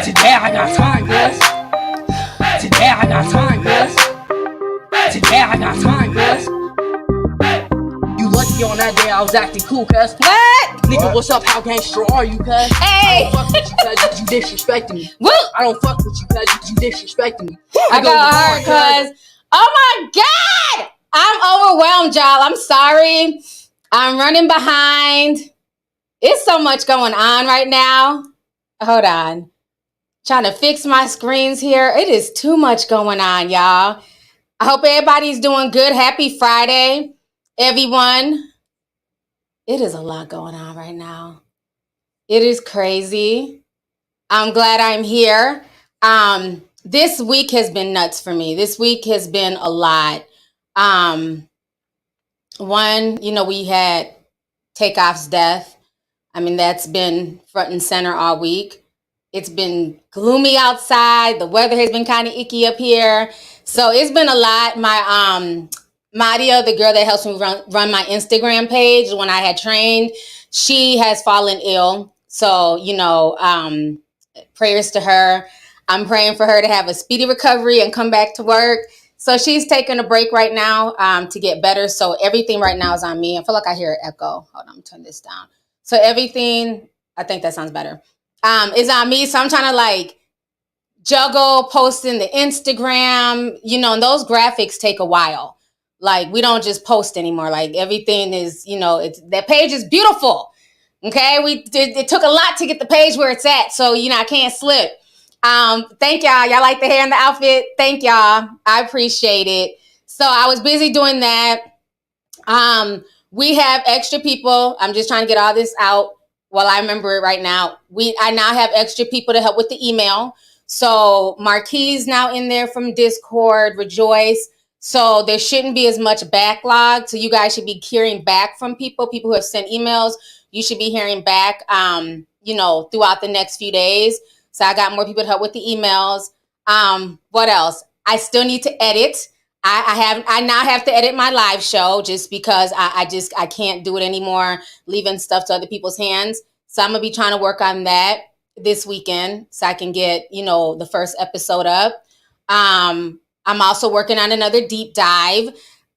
Today I got time, cuz. Today I got time, cuz. Today I got time, cuz. You lucky on that day I was acting cool, cuz. What? Nigga, what's up? How gangster are you, cuz? Hey. I don't fuck with you, cuz. You disrespecting me. Woo. I don't fuck with you, cuz. You disrespecting me. I got hard, cuz. Oh my God! I'm overwhelmed, y'all. I'm sorry. I'm running behind. It's so much going on right now. Hold on. Trying to fix my screens here. It is too much going on, y'all. I hope everybody's doing good. Happy Friday, everyone. It is a lot going on right now. It is crazy. I'm glad I'm here. This week has been nuts for me. This week has been a lot. One, we had Takeoff's death. I mean, that's been front and center all week. It's been gloomy outside. The weather has been kind of icky up here. So it's been a lot. My Madia, the girl that helps me run my Instagram page when I had trained, she has fallen ill. So, prayers to her. I'm praying for her to have a speedy recovery and come back to work. So she's taking a break right now to get better. So everything right now is on me. I feel like I hear an echo. Hold on, turn this down. So everything, I think that sounds better, is on me. So I'm trying to juggle posting the Instagram, and those graphics take a while. Like, we don't just post anymore. Like, everything is, that page is beautiful. Okay. It took a lot to get the page where it's at. So, I can't slip. Thank y'all. Y'all like the hair and the outfit? Thank y'all. I appreciate it. So I was busy doing that. We have extra people. I'm just trying to get all this out while I remember it right now. I now have extra people to help with the email. So Marquise now in there from Discord, Rejoice. So there shouldn't be as much backlog. So you guys should be hearing back from people who have sent emails. You should be hearing back, throughout the next few days. So I got more people to help with the emails. What else? I still need to edit. I now have to edit my live show just because I can't do it anymore, leaving stuff to other people's hands. So I'm gonna be trying to work on that this weekend so I can get, the first episode up. I'm also working on another deep dive.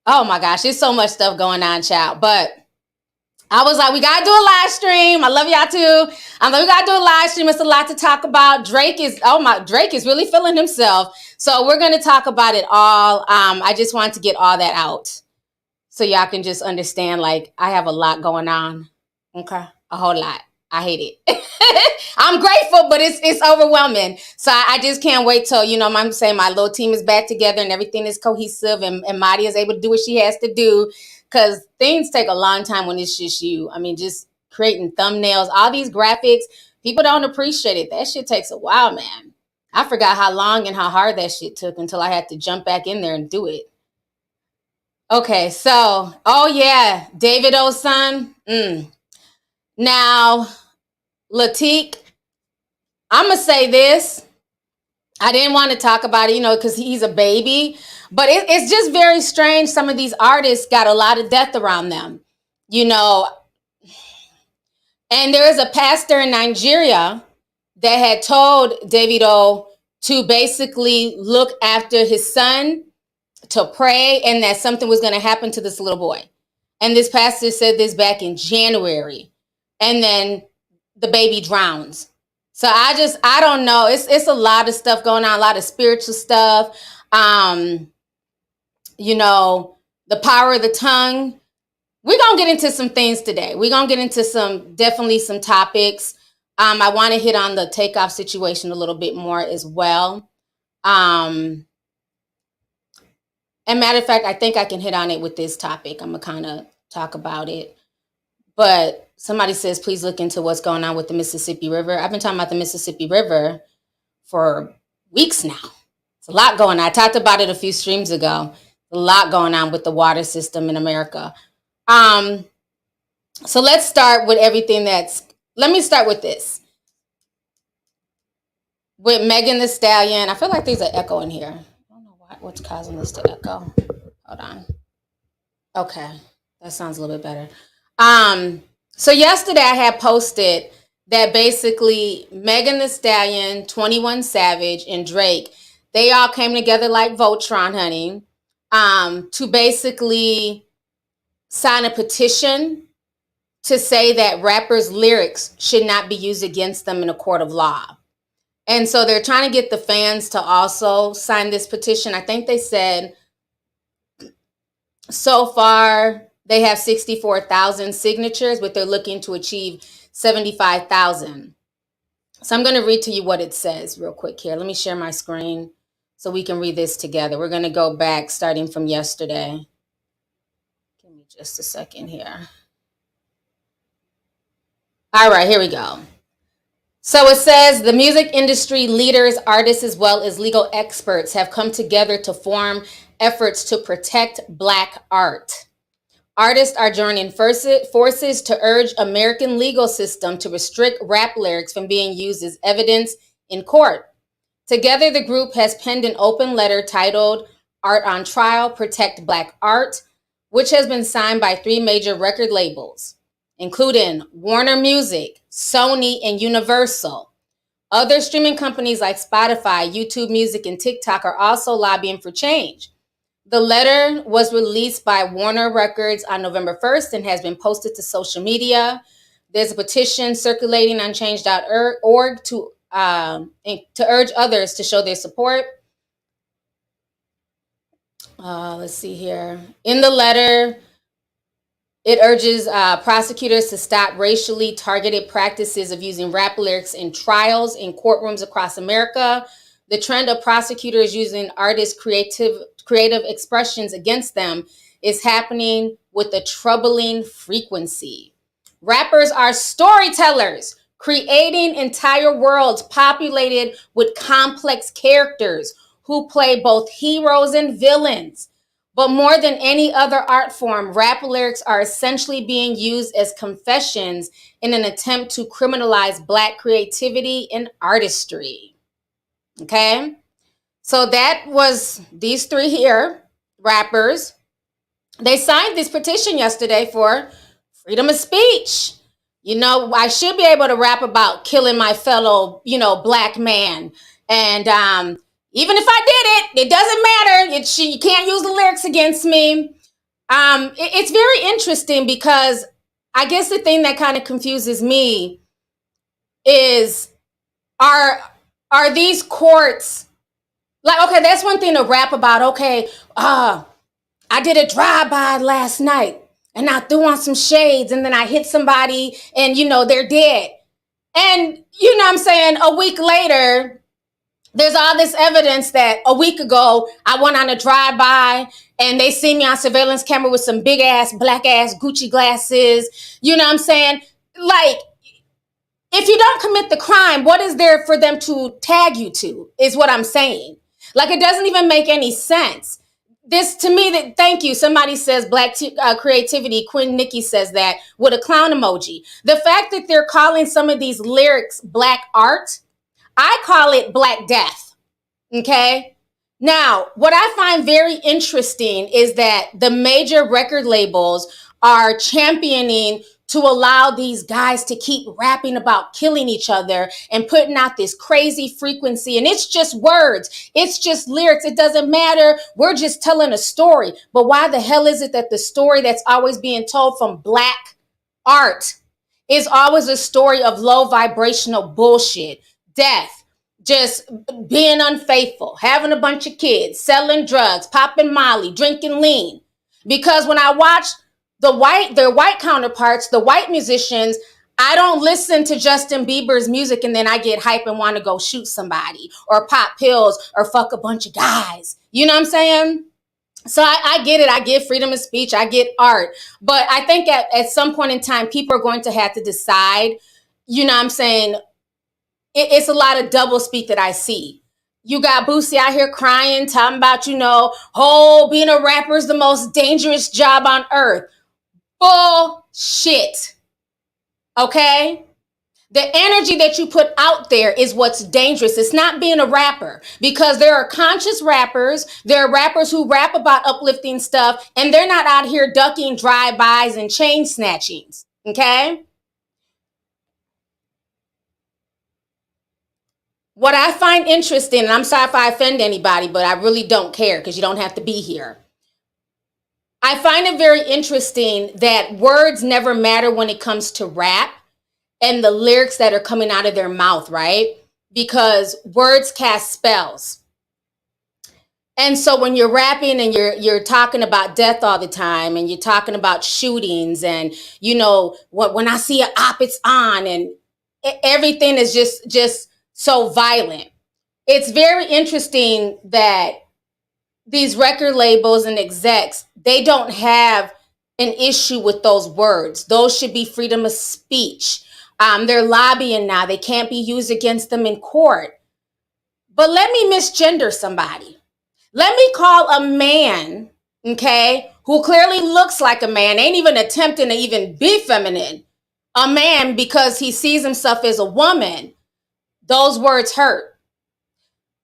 Oh my gosh, there's so much stuff going on, child. But I was like, we gotta do a live stream. I love y'all too. I'm like, we gotta do a live stream. It's a lot to talk about. Drake is really feeling himself. So we're gonna talk about it all. I just wanted to get all that out so y'all can just understand. Like, I have a lot going on. Okay, a whole lot. I hate it. I'm grateful, but it's overwhelming. So I just can't wait till, I'm saying my little team is back together and everything is cohesive and Madi is able to do what she has to do. Because things take a long time when it's just you. I mean, just creating thumbnails, all these graphics, people don't appreciate it. That shit takes a while, man. I forgot how long and how hard that shit took until I had to jump back in there and do it. Okay, so, oh yeah, David O's son. Now, Latik, I'm going to say this. I didn't want to talk about it, because he's a baby. But it's just very strange. Some of these artists got a lot of death around them, And there is a pastor in Nigeria that had told Davido to basically look after his son, to pray, and that something was going to happen to this little boy. And this pastor said this back in January. And then the baby drowns. So I don't know. It's a lot of stuff going on, a lot of spiritual stuff. The power of the tongue. We're going to get into some things today. We're going to get into definitely some topics. I want to hit on the Takeoff situation a little bit more as well. And matter of fact, I think I can hit on it with this topic. I'm going to kind of talk about it. But somebody says, please look into what's going on with the Mississippi River. I've been talking about the Mississippi River for weeks now. It's a lot going on. I talked about it a few streams ago. A lot going on with the water system in America. So let's start with let me start with this. With Megan Thee Stallion. I feel like there's an echo in here. I don't know what's causing this to echo. Hold on. Okay. That sounds a little bit better. So yesterday I had posted that basically Megan Thee Stallion, 21 Savage, and Drake, they all came together like Voltron, honey, to basically sign a petition to say that rappers' lyrics should not be used against them in a court of law. And so they're trying to get the fans to also sign this petition. I think they said so far they have 64,000 signatures, but they're looking to achieve 75,000. So I'm going to read to you what it says real quick here. Let me share my screen so we can read this together. We're going to go back starting from yesterday. Give me just a second here. All right, here we go. So it says the music industry leaders, artists, as well as legal experts have come together to form efforts to protect Black art. Artists are joining forces to urge American legal system to restrict rap lyrics from being used as evidence in court. Together, the group has penned an open letter titled Art on Trial, Protect Black Art, which has been signed by 3 major record labels, including Warner Music, Sony, and Universal. Other streaming companies like Spotify, YouTube Music, and TikTok are also lobbying for change. The letter was released by Warner Records on November 1st and has been posted to social media. There's a petition circulating on change.org to urge others to show their support. Let's see here. In the letter, it urges prosecutors to stop racially targeted practices of using rap lyrics in trials in courtrooms across America. The trend of prosecutors using artists' creative expressions against them is happening with a troubling frequency. Rappers are storytellers, creating entire worlds populated with complex characters who play both heroes and villains. But more than any other art form, rap lyrics are essentially being used as confessions in an attempt to criminalize Black creativity and artistry. Okay? So that was these 3 here, rappers. They signed this petition yesterday for freedom of speech. You know, I should be able to rap about killing my fellow, Black man. And even if I did it doesn't matter. You can't use the lyrics against me. It's very interesting because I guess the thing that kind of confuses me is are these courts like, okay, that's one thing to rap about. Okay, I did a drive-by last night and I threw on some shades and then I hit somebody and, they're dead. And, what I'm saying, a week later, there's all this evidence that a week ago I went on a drive-by and they see me on surveillance camera with some big ass, black ass Gucci glasses. You know what I'm saying? Like, if you don't commit the crime, what is there for them to tag you to, is what I'm saying. Like, it doesn't even make any sense. This, to me, thank you. Somebody says Black creativity. Quinn Nikki says that with a clown emoji. The fact that they're calling some of these lyrics Black art, I call it Black death. Okay? Now, what I find very interesting is that the major record labels are championing to allow these guys to keep rapping about killing each other and putting out this crazy frequency. And it's just words. It's just lyrics. It doesn't matter. We're just telling a story. But why the hell is it that the story that's always being told from Black art is always a story of low vibrational bullshit, death, just being unfaithful, having a bunch of kids, selling drugs, popping Molly, drinking lean? Because when I watch their white counterparts, the white musicians, I don't listen to Justin Bieber's music and then I get hype and want to go shoot somebody or pop pills or fuck a bunch of guys. You know what I'm saying? So I get it. I get freedom of speech. I get art. But I think at some point in time, people are going to have to decide, you know what I'm saying? It's a lot of double speak that I see. You got Boosie out here crying, talking about, being a rapper is the most dangerous job on earth. Bullshit. Okay? The energy that you put out there is what's dangerous. It's not being a rapper, because there are conscious rappers. There are rappers who rap about uplifting stuff, and they're not out here ducking drive-bys and chain snatchings. Okay? What I find interesting, and I'm sorry if I offend anybody, but I really don't care because you don't have to be here. I find it very interesting that words never matter when it comes to rap and the lyrics that are coming out of their mouth, right? Because words cast spells. And so when you're rapping and you're talking about death all the time and you're talking about shootings and when I see an op it's on and everything is just so violent. It's very interesting that these record labels and execs, they don't have an issue with those words. Those should be freedom of speech. They're lobbying now. They can't be used against them in court. But let me misgender somebody. Let me call a man, okay, who clearly looks like a man, ain't even attempting to even be feminine, a man because he sees himself as a woman. Those words hurt.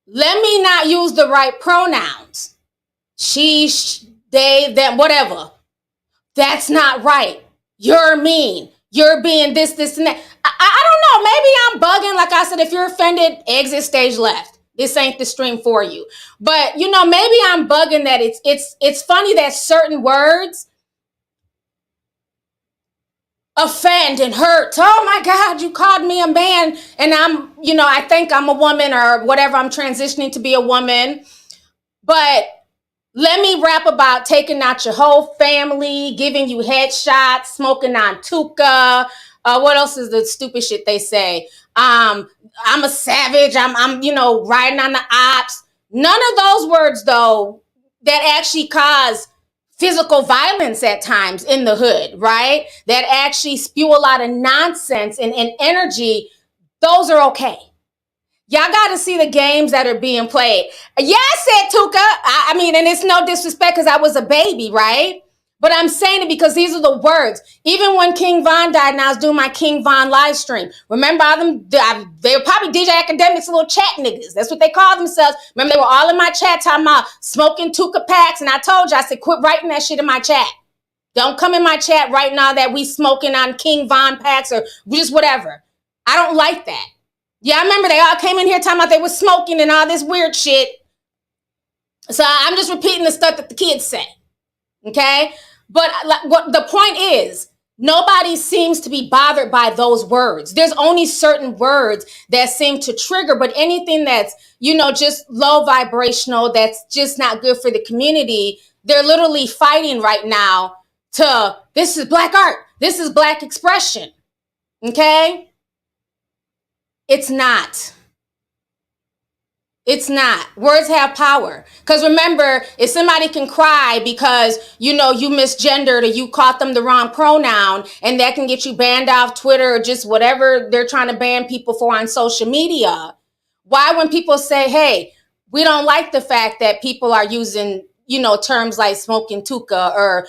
Let me not use the right pronouns. She, they, them, whatever. That's not right. You're mean. You're being this, and that. I don't know. Maybe I'm bugging. Like I said, if you're offended, exit stage left. This ain't the stream for you. But maybe I'm bugging that it's funny that certain words offend and hurt. Oh my God, you called me a man and I think I'm a woman or whatever. I'm transitioning to be a woman. But let me rap about taking out your whole family, giving you headshots, smoking on Tuka. What else is the stupid shit they say? I'm a savage. I'm riding on the ops. None of those words, though, that actually cause physical violence at times in the hood, right? That actually spew a lot of nonsense and energy. Those are okay. Y'all got to see the games that are being played. Yeah, I said Tuka. I mean, and it's no disrespect because I was a baby, right? But I'm saying it because these are the words. Even when King Von died and I was doing my King Von live stream, remember they were probably DJ Academics, little chat niggas. That's what they call themselves. Remember, they were all in my chat talking about smoking Tuka packs. And I told you, I said, quit writing that shit in my chat. Don't come in my chat right now that we smoking on King Von packs or just whatever. I don't like that. Yeah, I remember they all came in here talking about they were smoking and all this weird shit. So I'm just repeating the stuff that the kids say. Okay? But what the point is, nobody seems to be bothered by those words. There's only certain words that seem to trigger, but anything that's, just low vibrational, that's just not good for the community, they're literally fighting right now to, this is black art. This is black expression. Okay? It's not. It's not. Words have power. Because remember, if somebody can cry because, you misgendered or you caught them the wrong pronoun, and that can get you banned off Twitter or just whatever they're trying to ban people for on social media. Why, when people say, hey, we don't like the fact that people are using, terms like smoking Tuka or,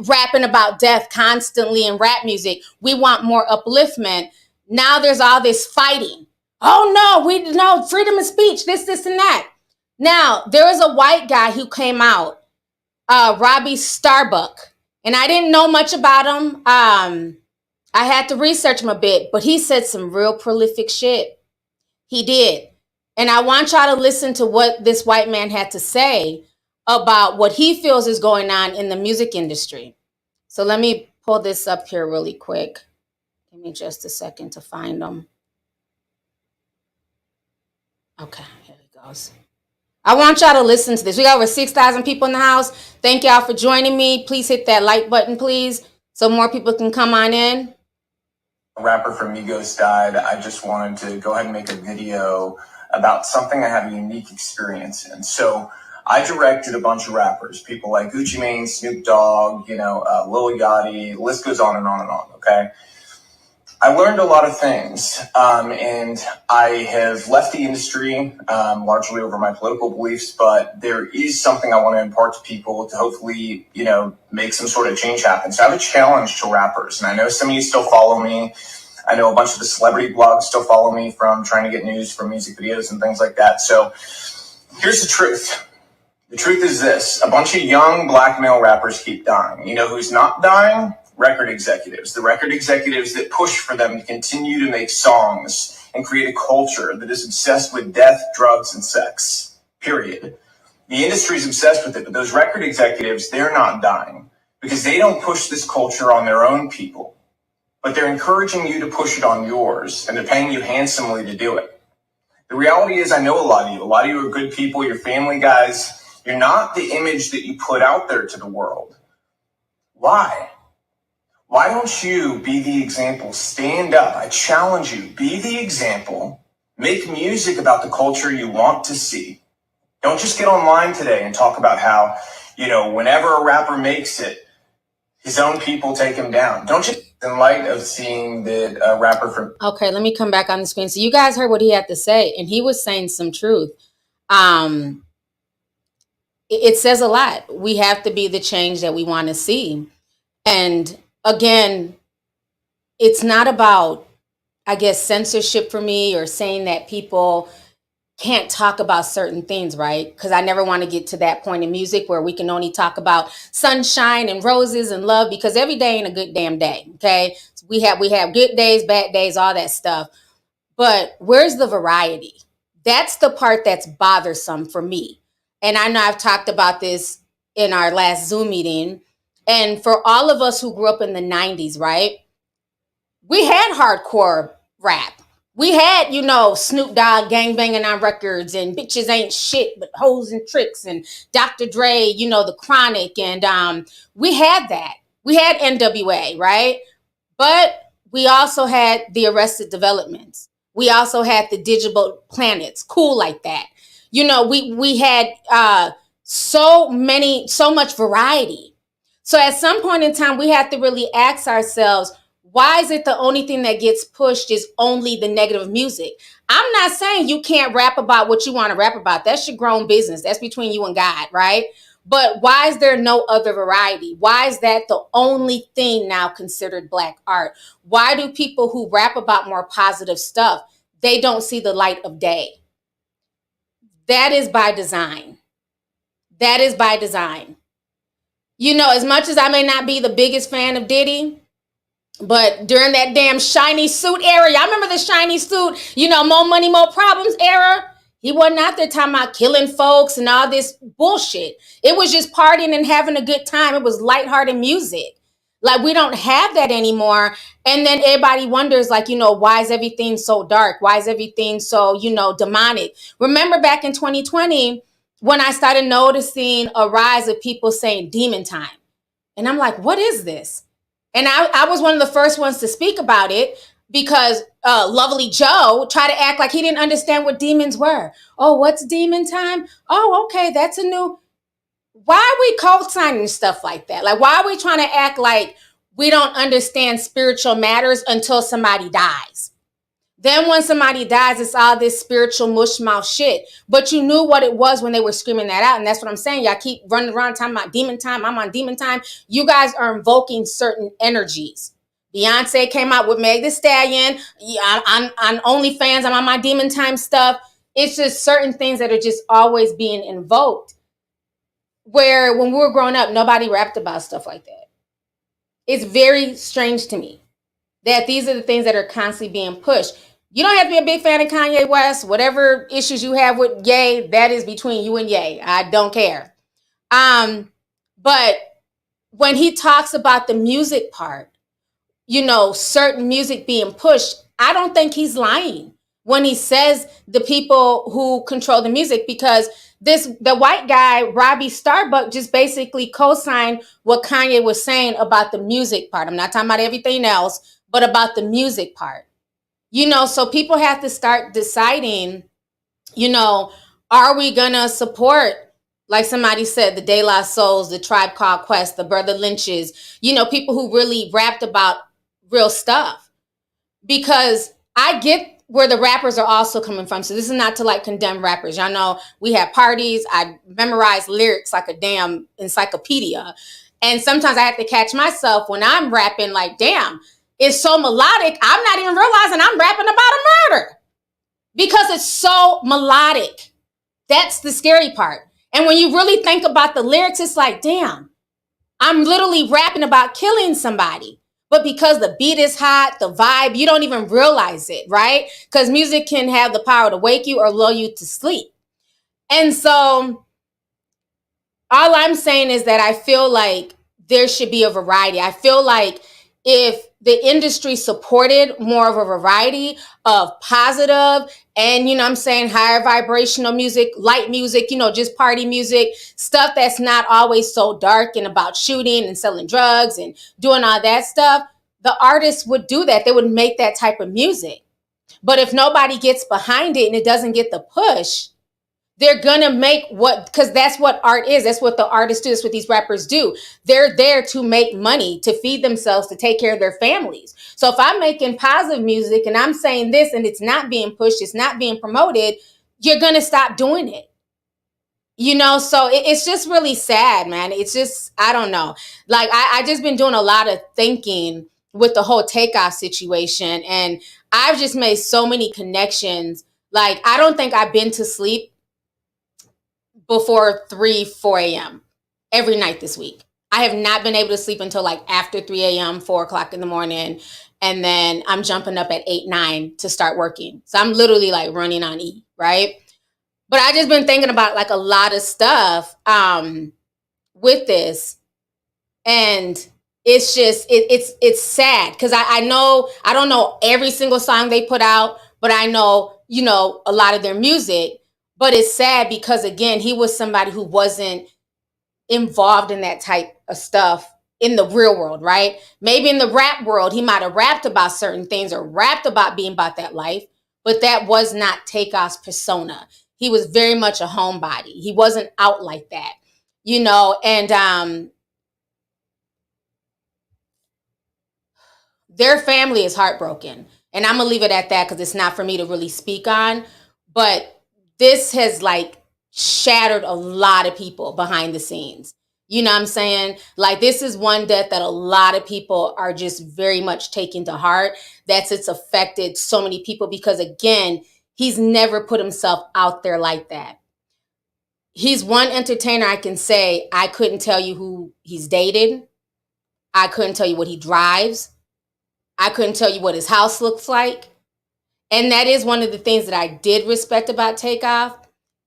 rapping about death constantly in rap music, we want more upliftment. Now there's all this fighting. Oh no, freedom of speech, this and that. Now there was a white guy who came out, Robbie Starbuck, and I didn't know much about him. I had to research him a bit, but he said some real prolific shit. He did. And I want y'all to listen to what this white man had to say about what he feels is going on in the music industry. So let me pull this up here really quick. Give me just a second to find them. Okay, here he goes. I want y'all to listen to this. We got over 6,000 people in the house. Thank y'all for joining me. Please hit that like button, please, so more people can come on in. A rapper from Migos died. I just wanted to go ahead and make a video about something I have a unique experience in. So I directed a bunch of rappers, people like Gucci Mane, Snoop Dogg, Lil Yachty, the list goes on and on and on, okay? I learned a lot of things, and I have left the industry largely over my political beliefs, but there is something I want to impart to people to hopefully, make some sort of change happen. So I have a challenge to rappers, and I know some of you still follow me. I know a bunch of the celebrity blogs still follow me from trying to get news from music videos and things like that. So here's the truth. The truth is this. A bunch of young black male rappers keep dying. You know who's not dying? record executives, the record executives that push for them to continue to make songs and create a culture that is obsessed with death, drugs, and sex, period. The industry's obsessed with it, but those record executives, they're not dying because they don't push this culture on their own people, but they're encouraging you to push it on yours, and they're paying you handsomely to do it. The reality is, I know a lot of you. A lot of you are good people. You're family guys. You're not the image that you put out there to the world. Why? Why don't you be the example? Stand up. I challenge you. Be the example. Make music about the culture you want to see. Don't just get online today and talk about how, whenever a rapper makes it, his own people take him down. Don't just, in light of seeing that a rapper from... Okay, let me come back on the screen. So you guys heard what he had to say, and he was saying some truth. It says a lot. We have to be the change that we want to see. And again, it's not about, I guess, censorship for me or saying that people can't talk about certain things, right? Because I never want to get to that point in music where we can only talk about sunshine and roses and love, because every day ain't a good damn day. Okay, so we have good days, bad days, all that stuff. But where's the variety? That's the part that's bothersome for me. And I know I've talked about this in our last Zoom meeting. And for all of us who grew up in the 90s, right? We had hardcore rap. We had, Snoop Dogg gangbanging on records and bitches ain't shit but hoes and tricks and Dr. Dre, the Chronic. And we had that. We had NWA, right? But we also had the Arrested Developments. We also had the Digital Planets, cool like that. We had so much variety. So at some point in time, we have to really ask ourselves, why is it the only thing that gets pushed is only the negative music? I'm not saying you can't rap about what you want to rap about. That's your grown business. That's between you and God, right? But why is there no other variety? Why is that the only thing now considered Black art? Why do people who rap about more positive stuff, they don't see the light of day? That is by design. That is by design. As much as I may not be the biggest fan of Diddy, but during that damn shiny suit era, y'all remember the shiny suit, more money, more problems era? He wasn't out there talking about killing folks and all this bullshit. It was just partying and having a good time. It was lighthearted music. Like, we don't have that anymore. And then everybody wonders, why is everything so dark? Why is everything so, demonic? Remember back in 2020, when I started noticing a rise of people saying demon time. And I'm like, what is this? And I was one of the first ones to speak about it because Lovely Joe tried to act like he didn't understand what demons were. Oh, what's demon time? Oh, okay, that's a new... Why are we co-signing stuff like that? Like, why are we trying to act like we don't understand spiritual matters until somebody dies? Then when somebody dies, it's all this spiritual mush mouth shit. But you knew what it was when they were screaming that out. And that's what I'm saying. Y'all keep running around talking about demon time. I'm on demon time. You guys are invoking certain energies. Beyonce came out with Meg Thee Stallion. On OnlyFans, I'm on my demon time stuff. It's just certain things that are just always being invoked. Where when we were growing up, nobody rapped about stuff like that. It's very strange to me that these are the things that are constantly being pushed. You don't have to be a big fan of Kanye West. Whatever issues you have with Ye, that is between you and Ye. I don't care. But when he talks about the music part, certain music being pushed, I don't think he's lying when he says the people who control the music, because the white guy, Robbie Starbuck, just basically co-signed what Kanye was saying about the music part. I'm not talking about everything else, but about the music part. So people have to start deciding, are we going to support, like somebody said, the De La Souls, the Tribe Called Quest, the Brother Lynches, people who really rapped about real stuff. Because I get where the rappers are also coming from. So this is not to condemn rappers. Y'all know we have parties. I memorize lyrics like a damn encyclopedia. And sometimes I have to catch myself when I'm rapping like, damn, it's so melodic, I'm not even realizing I'm rapping about a murder because it's so melodic. That's the scary part. And when you really think about the lyrics, it's like, damn, I'm literally rapping about killing somebody. But because the beat is hot, the vibe, you don't even realize it, right? Because music can have the power to wake you or lull you to sleep. And so all I'm saying is that I feel like there should be a variety. I feel like if the industry supported more of a variety of positive and, you know what I'm saying, higher vibrational music, light music, you know, just party music, stuff that's not always so dark and about shooting and selling drugs and doing all that stuff, the artists would do that. They would make that type of music. But if nobody gets behind it and it doesn't get the push, they're gonna make what, because that's what art is. That's what the artists do. That's what these rappers do. They're there to make money, to feed themselves, to take care of their families. So if I'm making positive music and I'm saying this and it's not being pushed, it's not being promoted, you're gonna stop doing it. You know, so it's just really sad, man. It's just, I don't know. Like I just been doing a lot of thinking with the whole takeoff situation, and I've just made so many connections. Like I don't think I've been to sleep before 4 a.m. every night this week. I have not been able to sleep until like after 3 a.m., 4 o'clock in the morning. And then I'm jumping up at 8, 9 to start working. So I'm literally like running on E, right? But I just been thinking about like a lot of stuff with this. And it's just, it's sad because I know, I don't know every single song they put out, but I know, you know, a lot of their music. But it's sad because, again, he was somebody who wasn't involved in that type of stuff in the real world, right? Maybe in the rap world, he might have rapped about certain things or rapped about being about that life, but that was not Takeoff's persona. He was very much a homebody. He wasn't out like that, you know, and their family is heartbroken. And I'm going to leave it at that because it's not for me to really speak on. But this has like shattered a lot of people behind the scenes. You know what I'm saying? Like this is one death that a lot of people are just very much taking to heart. It's affected so many people because, again, he's never put himself out there like that. He's one entertainer I can say I couldn't tell you who he's dated. I couldn't tell you what he drives. I couldn't tell you what his house looks like. And that is one of the things that I did respect about Takeoff,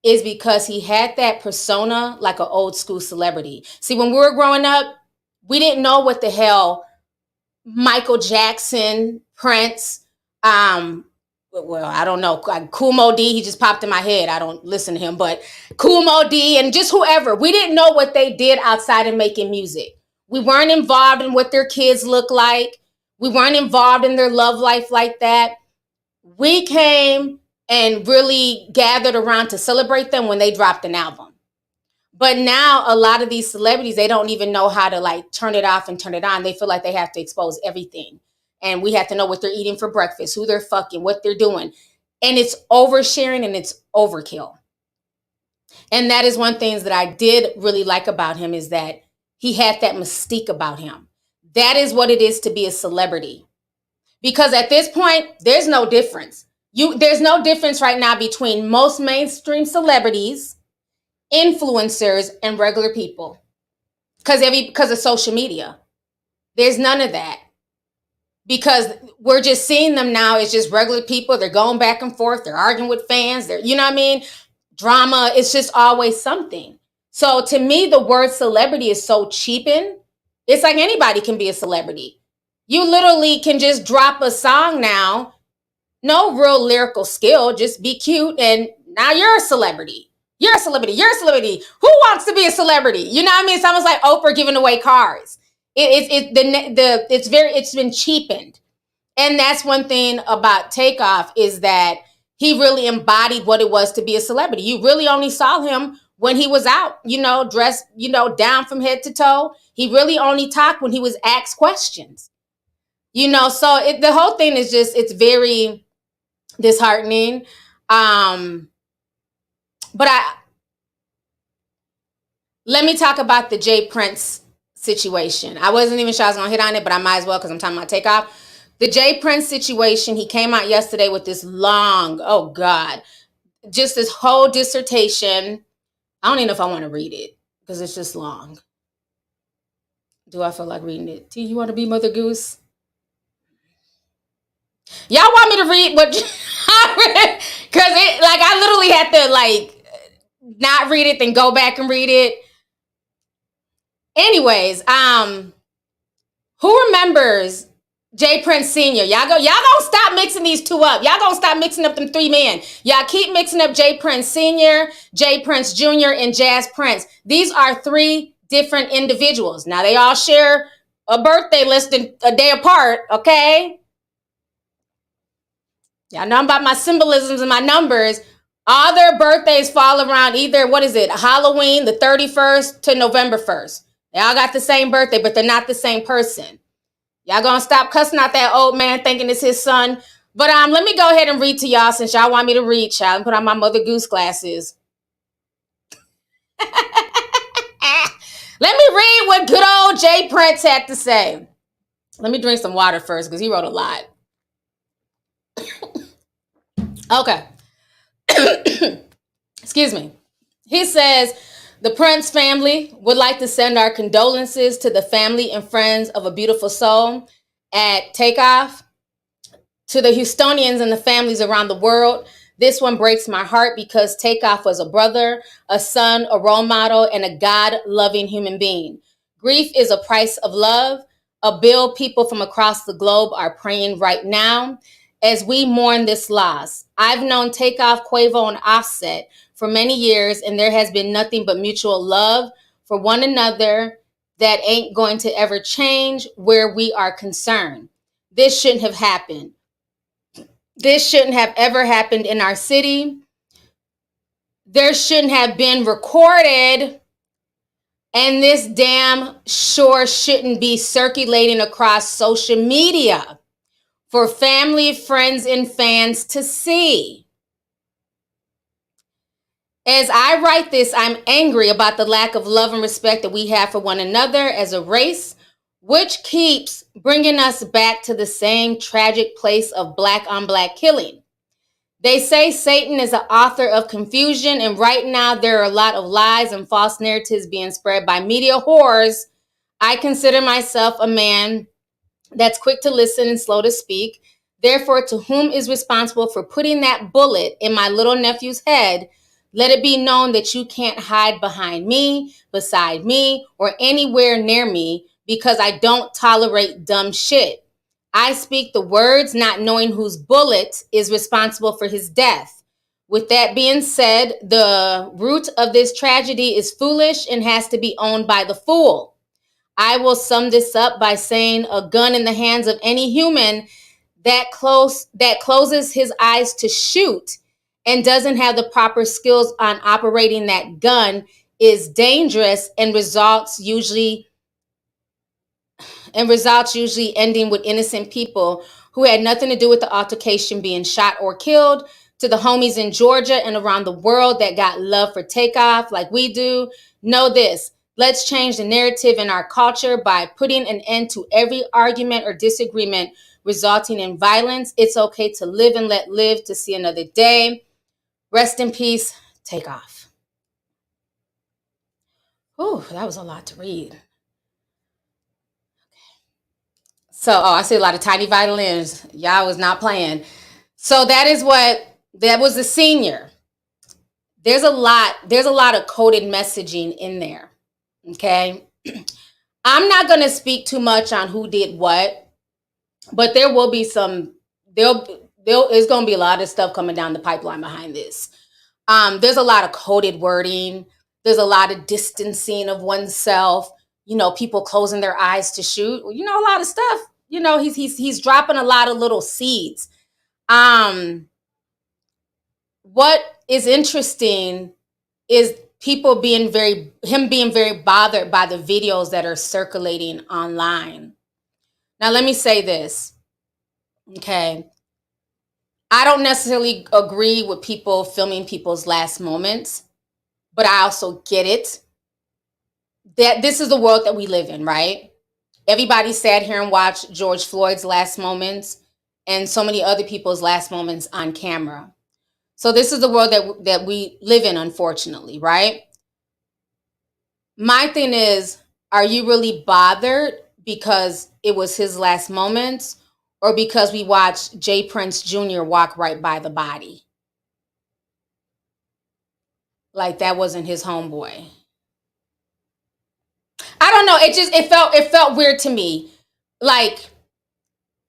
is because he had that persona like an old school celebrity. See, when we were growing up, we didn't know what the hell Michael Jackson, Prince, well, I don't know, Kool Moe Dee, he just popped in my head. I don't listen to him, but Kool Moe Dee and just whoever. We didn't know what they did outside of making music. We weren't involved in what their kids look like. We weren't involved in their love life like that. We came and really gathered around to celebrate them when they dropped an album. But now a lot of these celebrities, they don't even know how to like turn it off and turn it on. They feel like they have to expose everything. And we have to know what they're eating for breakfast, who they're fucking, what they're doing. And it's oversharing and it's overkill. And that is one thing that I did really like about him, is that he had that mystique about him. That is what it is to be a celebrity. Because at this point, there's no difference. There's no difference right now between most mainstream celebrities, influencers, and regular people. Because of social media. There's none of that. Because we're just seeing them now as just regular people. They're going back and forth. They're arguing with fans. They're, you know what I mean? Drama. It's just always something. So to me, the word celebrity is so cheapened. It's like anybody can be a celebrity. You literally can just drop a song now. No real lyrical skill. Just be cute. And now you're a celebrity. You're a celebrity. You're a celebrity. Who wants to be a celebrity? You know what I mean? It's almost like Oprah giving away cars. It's been cheapened. And that's one thing about Takeoff, is that he really embodied what it was to be a celebrity. You really only saw him when he was out, you know, dressed, you know, down from head to toe. He really only talked when he was asked questions. You know, so the whole thing is just, it's very disheartening. But let me talk about the Jay Prince situation. I wasn't even sure I was going to hit on it, but I might as well because I'm talking about Takeoff. The Jay Prince situation, he came out yesterday with this long, oh God, just this whole dissertation. I don't even know if I want to read it because it's just long. Do I feel like reading it? T, you want to be Mother Goose? Y'all want me to read what I read? Because it, like, I literally had to, like, not read it, then go back and read it. Anyways, who remembers J Prince Sr.? Y'all gonna stop mixing these two up. Y'all gonna stop mixing up them three men. Y'all keep mixing up J Prince Sr., J Prince Jr., and Jazz Prince. These are three different individuals. Now, they all share a birthday listed a day apart, okay? Y'all know about my symbolisms and my numbers. All their birthdays fall around either, what is it, Halloween, the 31st to November 1st. They all got the same birthday, but they're not the same person. Y'all gonna stop cussing out that old man thinking it's his son. But let me go ahead and read to y'all since y'all want me to read, child, and put on my Mother Goose glasses. Let me read what good old J Prince had to say. Let me drink some water first because he wrote a lot. Okay. Excuse me. He says, the Prince family would like to send our condolences to the family and friends of a beautiful soul at Takeoff. To the Houstonians and the families around the world, this one breaks my heart because Takeoff was a brother, a son, a role model, and a God-loving human being. Grief is a price of love, a bill people from across the globe are praying right now as we mourn this loss. I've known Takeoff, Quavo, and Offset for many years, and there has been nothing but mutual love for one another that ain't going to ever change where we are concerned. This shouldn't have happened. This shouldn't have ever happened in our city. There shouldn't have been recorded. And this damn sure shouldn't be circulating across social media for family, friends, and fans to see. As I write this, I'm angry about the lack of love and respect that we have for one another as a race, which keeps bringing us back to the same tragic place of black on black killing. They say Satan is the author of confusion, and right now there are a lot of lies and false narratives being spread by media whores. I consider myself a man that's quick to listen and slow to speak. Therefore, to whom is responsible for putting that bullet in my little nephew's head, let it be known that you can't hide behind me, beside me, or anywhere near me because I don't tolerate dumb shit. I speak the words not knowing whose bullet is responsible for his death. With that being said, the root of this tragedy is foolish and has to be owned by the fool. I will sum this up by saying a gun in the hands of any human that closes his eyes to shoot and doesn't have the proper skills on operating that gun is dangerous and results usually ending with innocent people who had nothing to do with the altercation being shot or killed. To the homies in Georgia and around the world that got love for Takeoff like we do, know this. Let's change the narrative in our culture by putting an end to every argument or disagreement resulting in violence. It's okay to live and let live to see another day. Rest in peace, Takeoff. Ooh, that was a lot to read. So, I see a lot of tiny violins. Y'all was not playing. So that was the senior. There's a lot of coded messaging in there. Okay. I'm not going to speak too much on who did what, but there will be there's going to be a lot of stuff coming down the pipeline behind this. There's a lot of coded wording. There's a lot of distancing of oneself, people closing their eyes to shoot, a lot of stuff, he's dropping a lot of little seeds. What is interesting is people being very bothered by the videos that are circulating online. Now, let me say this. Okay. I don't necessarily agree with people filming people's last moments, but I also get it. That this is the world that we live in, right? Everybody sat here and watched George Floyd's last moments and so many other people's last moments on camera. So this is the world that we live in, unfortunately, right? My thing is, Are you really bothered because it was his last moments, or because we watched Jay Prince Jr. walk right by the body? Like that wasn't his homeboy. I don't know. It felt weird to me. Like,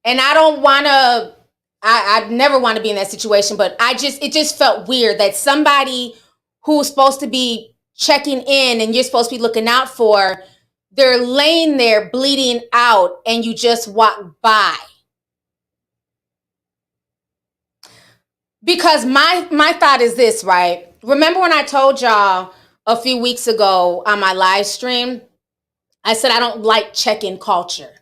and I don't wanna I never want to be in that situation, but it just felt weird that somebody who's supposed to be checking in and you're supposed to be looking out for, they're laying there bleeding out and you just walk by. Because my thought is this, right? Remember when I told y'all a few weeks ago on my live stream, I said I don't like check-in culture.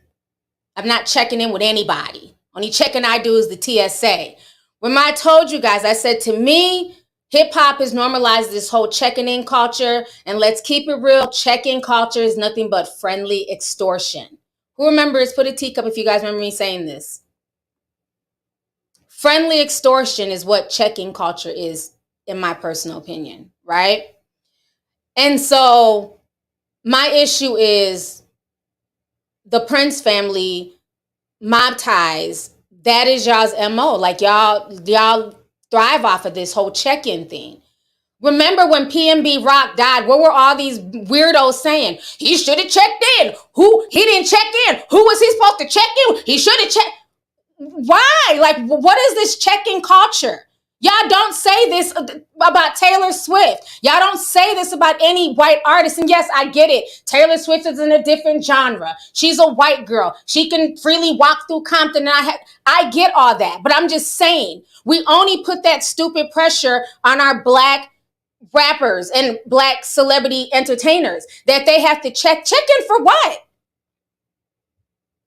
I'm not checking in with anybody. Only check-in I do is the TSA. When I told you guys, I said, to me, hip-hop has normalized this whole checking in culture, and let's keep it real, check-in culture is nothing but friendly extortion. Who remembers? Put a teacup if you guys remember me saying this. Friendly extortion is what check-in culture is, in my personal opinion, right? And so my issue is the Prince family, mob ties. That is y'all's MO. Like y'all thrive off of this whole check-in thing. Remember when PNB Rock died, what were all these weirdos saying? He should have checked in. He didn't check in. Who was he supposed to check in? He should have checked. Why? Like, what is this check-in culture? Y'all don't say this about Taylor Swift. Y'all don't say this about any white artist. And yes, I get it. Taylor Swift is in a different genre. She's a white girl. She can freely walk through Compton. And I get all that. But I'm just saying, we only put that stupid pressure on our black rappers and black celebrity entertainers that they have to check in for what?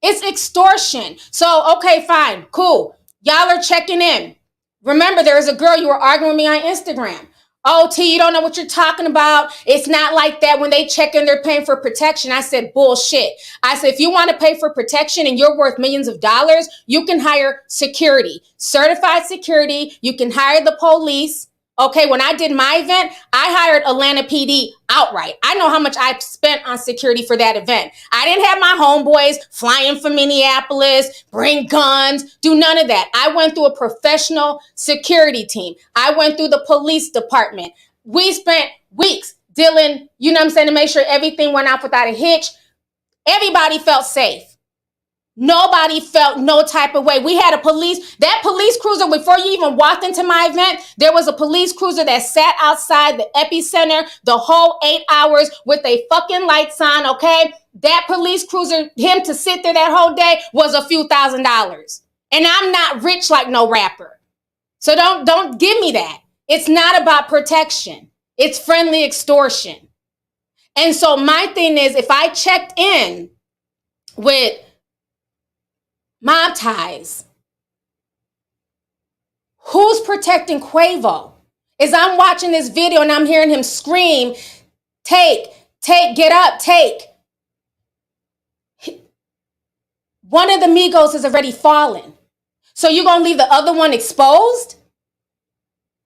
It's extortion. So, okay, fine, cool. Y'all are checking in. Remember, there was a girl, you were arguing with me on Instagram. Oh, T, you don't know what you're talking about. It's not like that. When they check in, they're paying for protection. I said, bullshit. I said, if you want to pay for protection and you're worth millions of dollars, you can hire security, certified security. You can hire the police. Okay, when I did my event, I hired Atlanta PD outright. I know how much I spent on security for that event. I didn't have my homeboys flying from Minneapolis, bring guns, do none of that. I went through a professional security team. I went through the police department. We spent weeks dealing, you know what I'm saying, to make sure everything went off without a hitch. Everybody felt safe. Nobody felt no type of way. We had that police cruiser, before you even walked into my event, there was a police cruiser that sat outside the epicenter the whole 8 hours with a fucking lights on, okay? That police cruiser, him to sit there that whole day was a few $1,000s. And I'm not rich like no rapper. So don't give me that. It's not about protection. It's friendly extortion. And so my thing is, if I checked in with mob ties, who's protecting Quavo? As I'm watching this video and I'm hearing him scream, take, get up, take. One of the Migos has already fallen. So you're going to leave the other one exposed?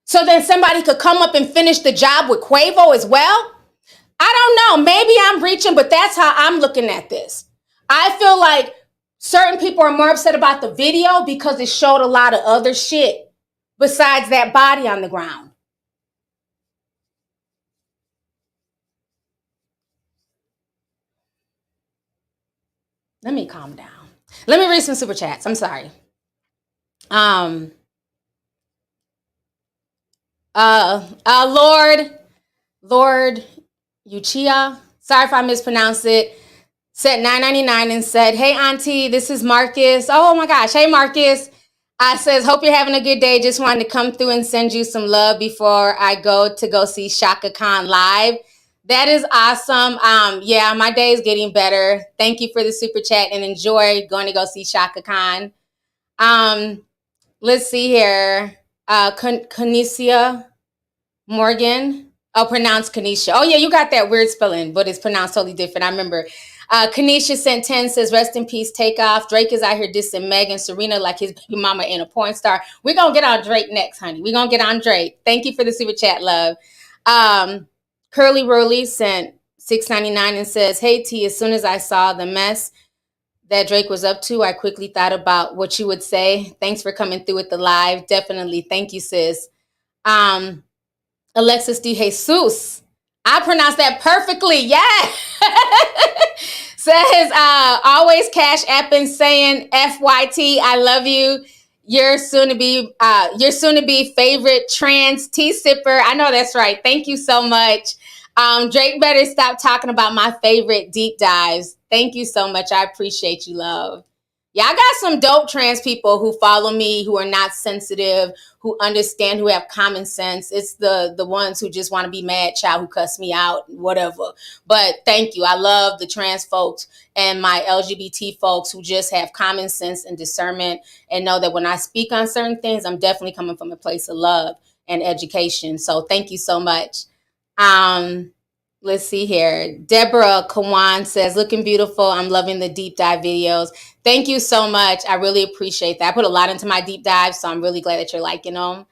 So then somebody could come up and finish the job with Quavo as well? I don't know. Maybe I'm reaching, but that's how I'm looking at this. I feel like certain people are more upset about the video because it showed a lot of other shit besides that body on the ground. Let me calm down. Let me read some super chats. I'm sorry. Lord Uchia, sorry if I mispronounced it, sent $9.99 and said, hey, auntie, this is Marcus. Oh, my gosh. Hey, Marcus. I says, hope you're having a good day. Just wanted to come through and send you some love before I go see Shaka Khan live. That is awesome. Yeah, my day is getting better. Thank you for the super chat and enjoy going to go see Shaka Khan. Let's see here. Kanisha Morgan. Oh, pronounced Kanisha. Oh, yeah, you got that weird spelling, but it's pronounced totally different. I remember. Kanisha sent 10, says, rest in peace, Takeoff. Drake is out here dissing Meg and Serena like his baby mama and a porn star. We're going to get on Drake next, honey. We're going to get on Drake. Thank you for the super chat, love. Curly Rowley sent 699 and says, hey T, as soon as I saw the mess that Drake was up to, I quickly thought about what you would say. Thanks for coming through with the live. Definitely. Thank you, sis. Alexis de Jesus. I pronounced that perfectly. Yeah. Says, always cash apping saying FYT, I love you. Your soon to be favorite trans tea sipper. I know that's right. Thank you so much. Drake better stop talking about my favorite deep dives. Thank you so much. I appreciate you, love. Yeah, I got some dope trans people who follow me, who are not sensitive, who understand, who have common sense. It's the ones who just want to be mad child, who cuss me out, whatever. But thank you. I love the trans folks and my LGBT folks who just have common sense and discernment and know that when I speak on certain things, I'm definitely coming from a place of love and education. So thank you so much. Let's see here. Deborah Kawan says, looking beautiful. I'm loving the deep dive videos. Thank you so much. I really appreciate that. I put a lot into my deep dives, so I'm really glad that you're liking them.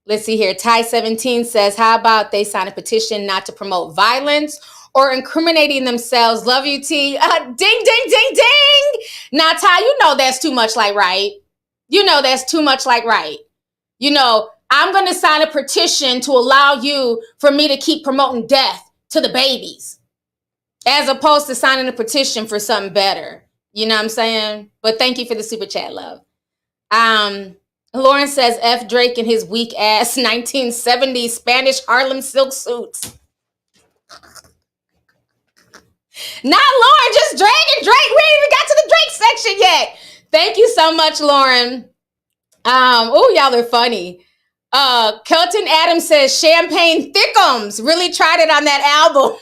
Let's see here. Ty17 says, how about they sign a petition not to promote violence or incriminating themselves? Love you, T. Ding, ding, ding, ding. Now, Ty, you know that's too much like right. You know that's too much like right. You know, I'm going to sign a petition to allow you for me to keep promoting death to the babies as opposed to signing a petition for something better. You know what I'm saying? But thank you for the super chat, love. Lauren says F Drake and his weak ass 1970s Spanish Harlem silk suits. Not Lauren, just Drake and Drake. We ain't even got to the Drake section yet. Thank you so much, Lauren. Oh, y'all are funny. Kelton Adams says Champagne Thickums really tried it on that album.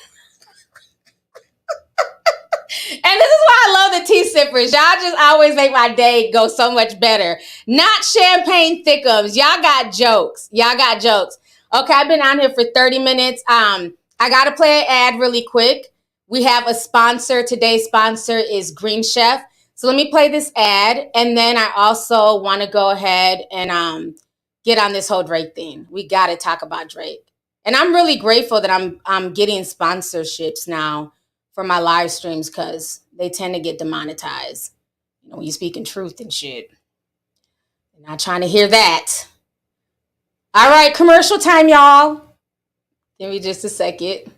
And this is why I love the tea sippers. Y'all just always make my day go so much better. Not Champagne Thickums. Y'all got jokes. Y'all got jokes. Okay, I've been on here for 30 minutes. I got to play an ad really quick. We have a sponsor. Today's sponsor is Green Chef. So let me play this ad. And then I also want to go ahead and get on this whole Drake thing. We got to talk about Drake. And I'm really grateful that I'm getting sponsorships now for my live streams because they tend to get demonetized. You know, when you speaking truth and shit. They're not trying to hear that. All right, commercial time, y'all. Give me just a second.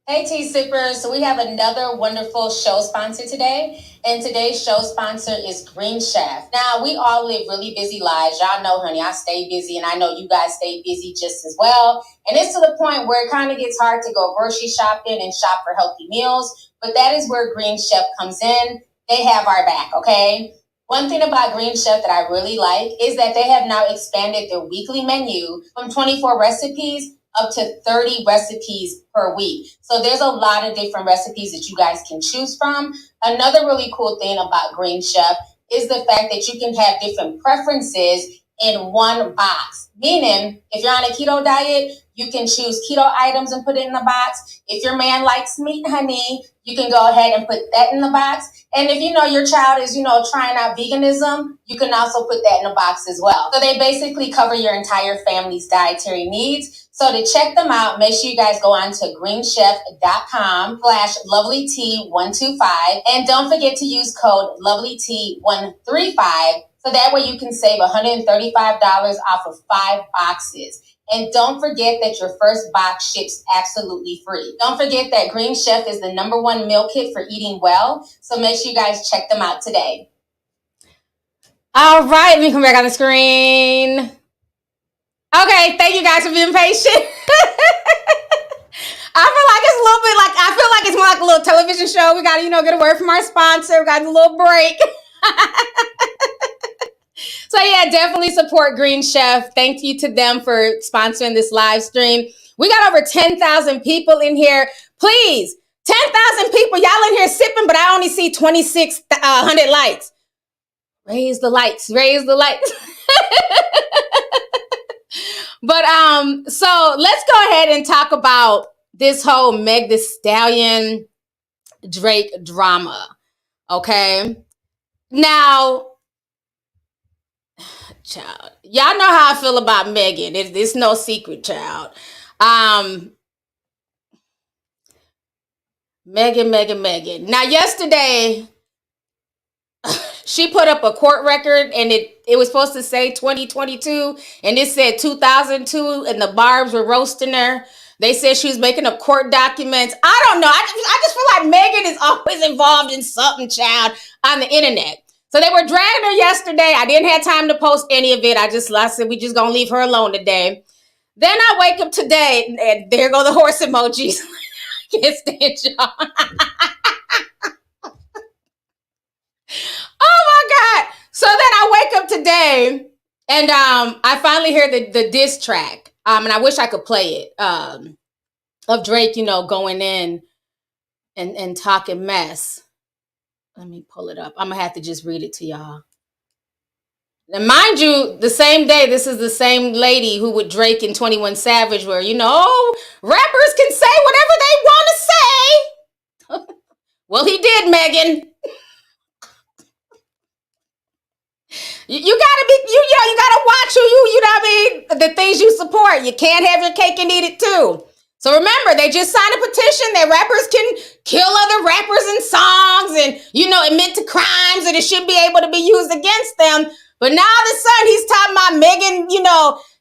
Hey, tea sippers. So we have another wonderful show sponsor today. And today's show sponsor is Green Chef. Now, we all live really busy lives. Y'all know, honey, I stay busy, and I know you guys stay busy just as well. And it's to the point where it kind of gets hard to go grocery shopping and shop for healthy meals. But that is where Green Chef comes in. They have our back, okay? One thing about Green Chef that I really like is that they have now expanded their weekly menu from 24 recipes up to 30 recipes per week. So there's a lot of different recipes that you guys can choose from. Another really cool thing about Green Chef is the fact that you can have different preferences in one box. Meaning, if you're on a keto diet, you can choose keto items and put it in the box. If your man likes meat, honey, you can go ahead and put that in the box. And if you know your child is, trying out veganism, you can also put that in the box as well. So they basically cover your entire family's dietary needs. So to check them out, make sure you guys go on to greenchef.com/Lovelyti125. And don't forget to use code Lovelyti135. So that way you can save $135 off of 5 boxes. And don't forget that your first box ships absolutely free. Don't forget that Green Chef is the #1 meal kit for eating well. So make sure you guys check them out today. All right, let me come back on the screen. Okay, thank you guys for being patient. I feel like it's a little bit like, it's more like a little television show. We got to, get a word from our sponsor. We got a little break. So yeah, definitely support Green Chef. Thank you to them for sponsoring this live stream. We got over 10,000 people in here. Please, 10,000 people. Y'all in here sipping, but I only see 2,600 likes. Raise the lights. Raise the lights. But so let's go ahead and talk about this whole Meg Thee Stallion Drake drama. Okay. Now, child, y'all know how I feel about Megan. It's no secret, child. Um, Megan. Now, yesterday, she put up a court record and it was supposed to say 2022 and it said 2002 and the Barbs were roasting her. They said she was making up court documents. I don't know. I just feel like Megan is always involved in something, child, on the internet. So they were dragging her yesterday. I didn't have time to post any of it. I said we just gonna leave her alone today. Then I wake up today and there go the horse emojis. Can't stand y'all. Oh my God. So then I wake up today and I finally hear the diss track. And I wish I could play it. Of Drake, going in and talking mess. Let me pull it up. I'm gonna have to just read it to y'all. And mind you, the same day, this is the same lady who with Drake and 21 Savage, where rappers can say whatever they want to say. Well, he did, Megan. You gotta be, you gotta watch who you know what I mean, the things you support. You can't have your cake and eat it too. So remember, they just signed a petition that rappers can kill other rappers in songs and, admit to crimes and it should be able to be used against them. But now the son, he's talking about Megan,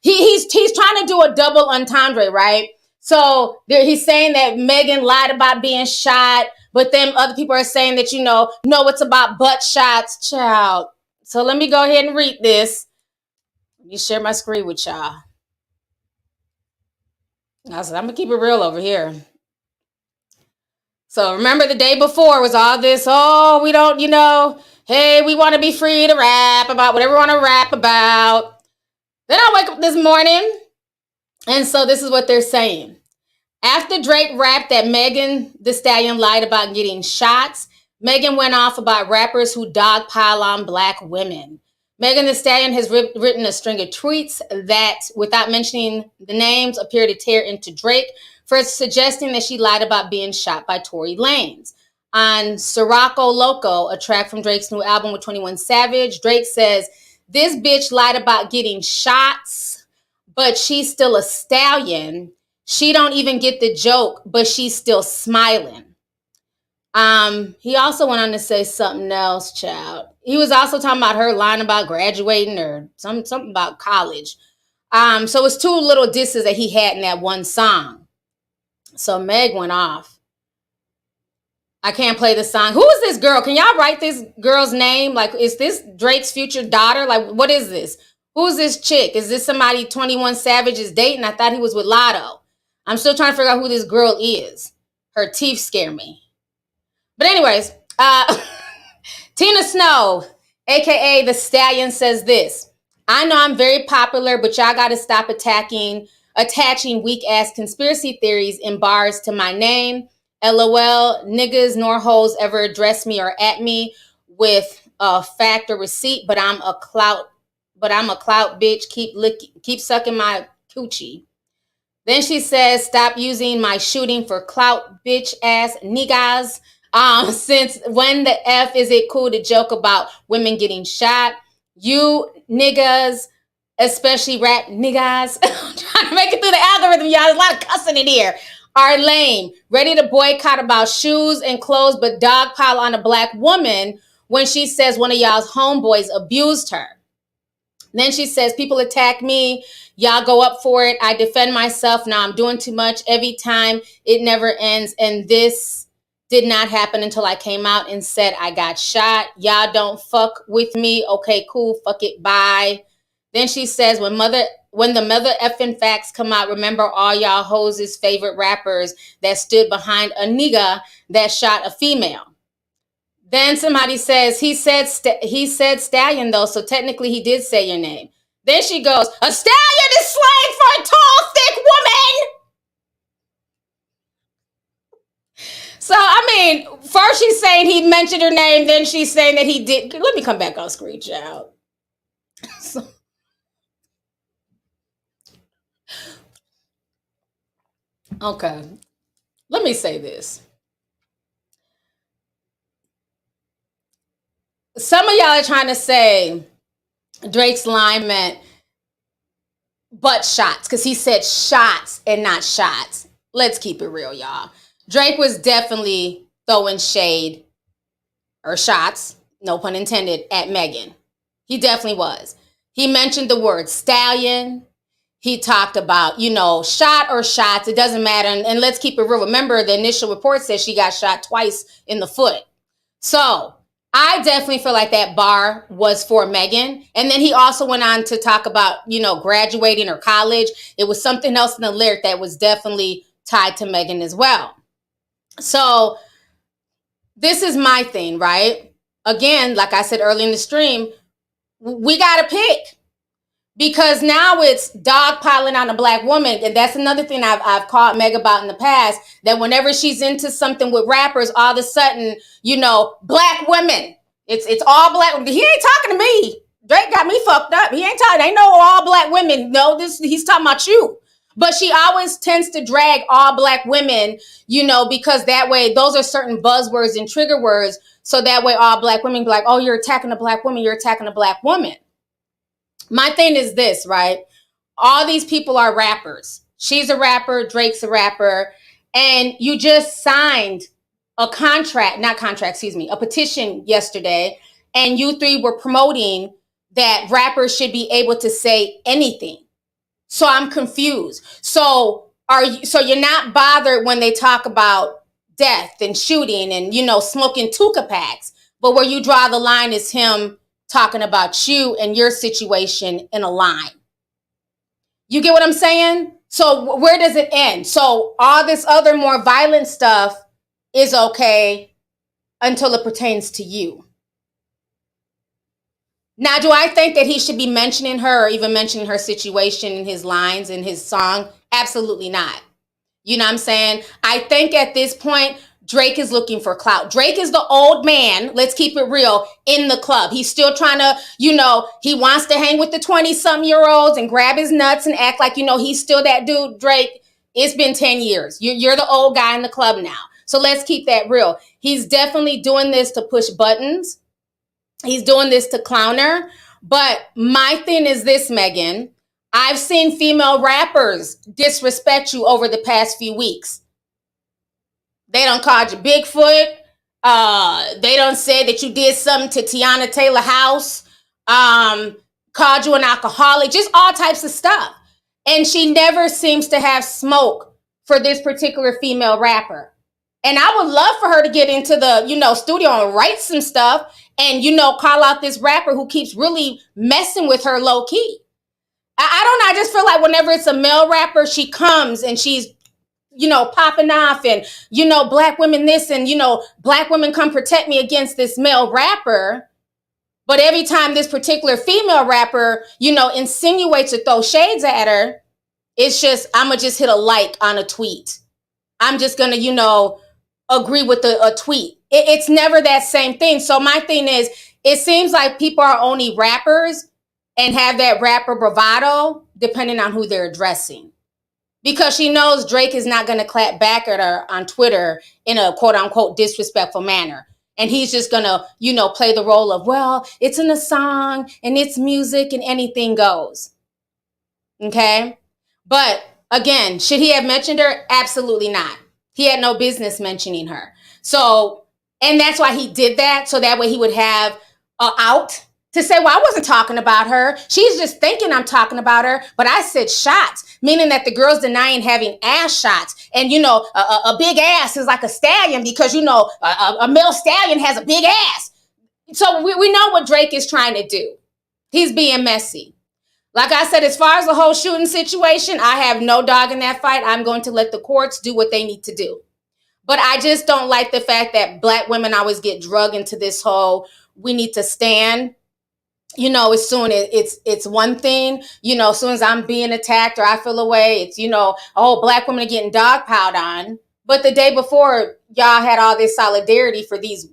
he's trying to do a double entendre, right? So he's saying that Megan lied about being shot, but then other people are saying that, no, it's about butt shots, child. So let me go ahead and read this. Let me share my screen with y'all. I said, I'm going to keep it real over here. So remember the day before was all this, we don't, hey, we want to be free to rap about whatever we want to rap about. Then I wake up this morning, and so this is what they're saying. After Drake rapped that Megan Thee Stallion lied about getting shots, Megan went off about rappers who dogpile on Black women. Megan Thee Stallion has written a string of tweets that, without mentioning the names, appear to tear into Drake for suggesting that she lied about being shot by Tory Lanez. On Sirocco Loco, a track from Drake's new album with 21 Savage, Drake says, "This bitch lied about getting shots, but she's still a stallion. She don't even get the joke, but she's still smiling." He also went on to say something else, child. He was also talking about her lying about graduating or something about college. So it's two little disses that he had in that one song. So Meg went off. I can't play the song. Who is this girl? Can y'all write this girl's name? Like, is this Drake's future daughter? Like, what is this? Who's this chick? Is this somebody 21 Savage is dating? I thought he was with Lotto. I'm still trying to figure out who this girl is. Her teeth scare me. But anyways, Tina Snow, aka The Stallion, says this: "I know I'm very popular, but y'all gotta stop attaching weak-ass conspiracy theories in bars to my name. LOL, niggas nor hoes ever address me or at me with a fact or receipt, but I'm a clout bitch. Keep sucking my coochie." Then she says, "Stop using my shooting for clout, bitch ass niggas. Since when the F is it cool to joke about women getting shot? You niggas, especially rap niggas," I'm trying to make it through the algorithm, y'all. There's a lot of cussing in here. "Are lame, ready to boycott about shoes and clothes, but dogpile on a Black woman when she says one of y'all's homeboys abused her." Then she says, "People attack me. Y'all go up for it. I defend myself. Now I'm doing too much every time. It never ends. And this did not happen until I came out and said I got shot. Y'all don't fuck with me. Okay, cool. Fuck it. Bye." Then she says, when the mother effing facts come out, remember all y'all hoes' favorite rappers that stood behind a nigga that shot a female." Then somebody says, he said stallion though, so technically he did say your name. Then she goes, "A stallion is slang for a tall, thick woman." So, I mean, first she's saying he mentioned her name, then she's saying that he did. Let me come back on screen, child. Okay, let me say this. Some of y'all are trying to say Drake's line meant but shots, because he said shots and not shots. Let's keep it real, y'all. Drake was definitely throwing shade or shots, no pun intended, at Megan. He definitely was. He mentioned the word stallion. He talked about, shot or shots. It doesn't matter. And let's keep it real. Remember, the initial report says she got shot twice in the foot. So I definitely feel like that bar was for Megan. And then he also went on to talk about, graduating or college. It was something else in the lyric that was definitely tied to Megan as well. So this is my thing, right? Again, like I said early in the stream, we got to pick. Because now it's dogpiling on a black woman. And that's another thing I've called Meg about in the past, that whenever she's into something with rappers, all of a sudden, black women. It's all black. He ain't talking to me. Drake got me fucked up. He ain't talking. Ain't no all black women. No, he's talking about you. But she always tends to drag all black women, because that way, those are certain buzzwords and trigger words. So that way all black women be like, oh, you're attacking a black woman. You're attacking a black woman. My thing is this, right? All these people are rappers. She's a rapper, Drake's a rapper, and you just signed a petition yesterday, and you three were promoting that rappers should be able to say anything. So I'm confused. So you're not bothered when they talk about death and shooting and, smoking Tuka packs, but where you draw the line is him talking about you and your situation in a line. You get what I'm saying? So where does it end? So all this other more violent stuff is okay until it pertains to you. Now, do I think that he should be mentioning her or even mentioning her situation in his lines in his song? Absolutely not. You know what I'm saying? I think at this point, Drake is looking for clout. Drake is the old man, let's keep it real, in the club. He's still trying to, he wants to hang with the 20-something-year-olds and grab his nuts and act like, he's still that dude. Drake, it's been 10 years. You're the old guy in the club now. So let's keep that real. He's definitely doing this to push buttons. He's doing this to clown her. But my thing is this, Megan. I've seen female rappers disrespect you over the past few weeks. They done called you Bigfoot. They done said that you did something to Tiana Taylor House. Called you an alcoholic. Just all types of stuff. And she never seems to have smoke for this particular female rapper. And I would love for her to get into the, studio and write some stuff and, call out this rapper who keeps really messing with her low key. I don't know. I just feel like whenever it's a male rapper, she comes and she's, popping off and, black women this and, black women come protect me against this male rapper. But every time this particular female rapper, insinuates or throws shades at her, it's just, I'm going to just hit a like on a tweet. I'm just going to, agree with a tweet. It's never that same thing. So my thing is, it seems like people are only rappers and have that rapper bravado depending on who they're addressing. Because she knows Drake is not going to clap back at her on Twitter in a quote unquote disrespectful manner. And he's just going to, play the role of, well, it's in a song and it's music and anything goes. Okay. But again, should he have mentioned her? Absolutely not. He had no business mentioning her. So, and that's why he did that. So that way he would have out to say, well, I wasn't talking about her. She's just thinking I'm talking about her. But I said shots, meaning that the girl's denying having ass shots. And, a big ass is like a stallion because, a male stallion has a big ass. So we know what Drake is trying to do. He's being messy. Like I said, as far as the whole shooting situation, I have no dog in that fight. I'm going to let the courts do what they need to do. But I just don't like the fact that black women always get drugged into this whole, we need to stand. As soon as it's one thing, as soon as I'm being attacked or I feel away, it's, oh, black women are getting dogpiled on. But the day before, y'all had all this solidarity for these,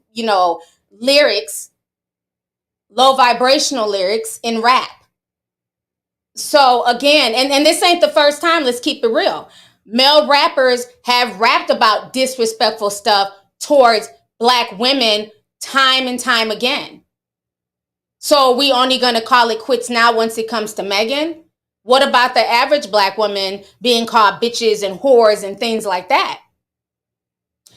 lyrics, low vibrational lyrics in rap. So again, and this ain't the first time, let's keep it real. Male rappers have rapped about disrespectful stuff towards black women time and time again. So we only going to call it quits now once it comes to Megan? What about the average black woman being called bitches and whores and things like that?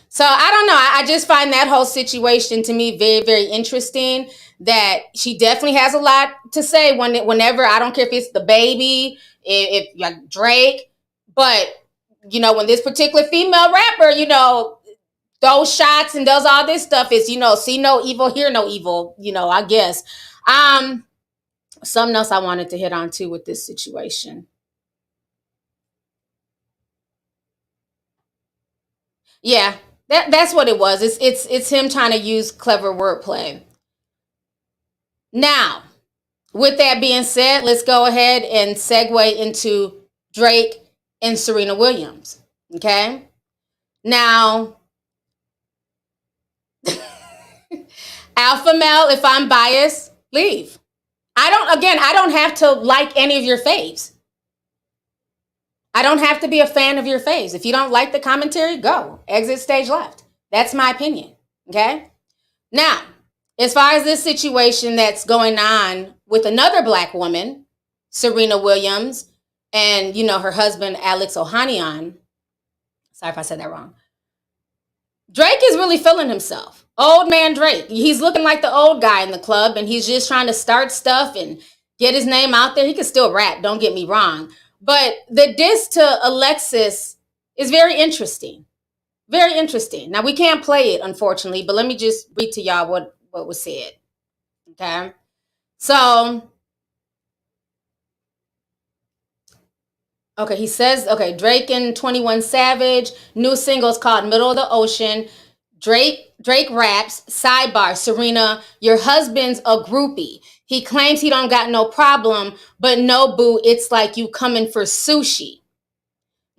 So I don't know. I just find that whole situation to me very, very interesting. That she definitely has a lot to say whenever, I don't care if it's the baby, if like Drake, but when this particular female rapper, throws shots and does all this stuff, is see no evil, hear no evil. I guess. Something else I wanted to hit on too with this situation. Yeah, that's what it was. It's him trying to use clever wordplay. Now, with that being said, let's go ahead and segue into Drake and Serena Williams. Okay? Now, alpha male, if I'm biased, leave. I don't have to like any of your faves. I don't have to be a fan of your faves. If you don't like the commentary, go. Exit stage left. That's my opinion. Okay? Now, as far as this situation that's going on with another black woman, Serena Williams, and, her husband, Alex Ohanian. Sorry if I said that wrong. Drake is really feeling himself. Old man Drake. He's looking like the old guy in the club, and he's just trying to start stuff and get his name out there. He can still rap, don't get me wrong. But the diss to Alexis is very interesting. Very interesting. Now, we can't play it, unfortunately, but let me just read to y'all what was said. Okay? So, okay, he says, Drake and 21 Savage, new singles called Middle of the Ocean. Drake raps, sidebar, Serena, your husband's a groupie. He claims he don't got no problem, but no, boo, it's like you coming for sushi.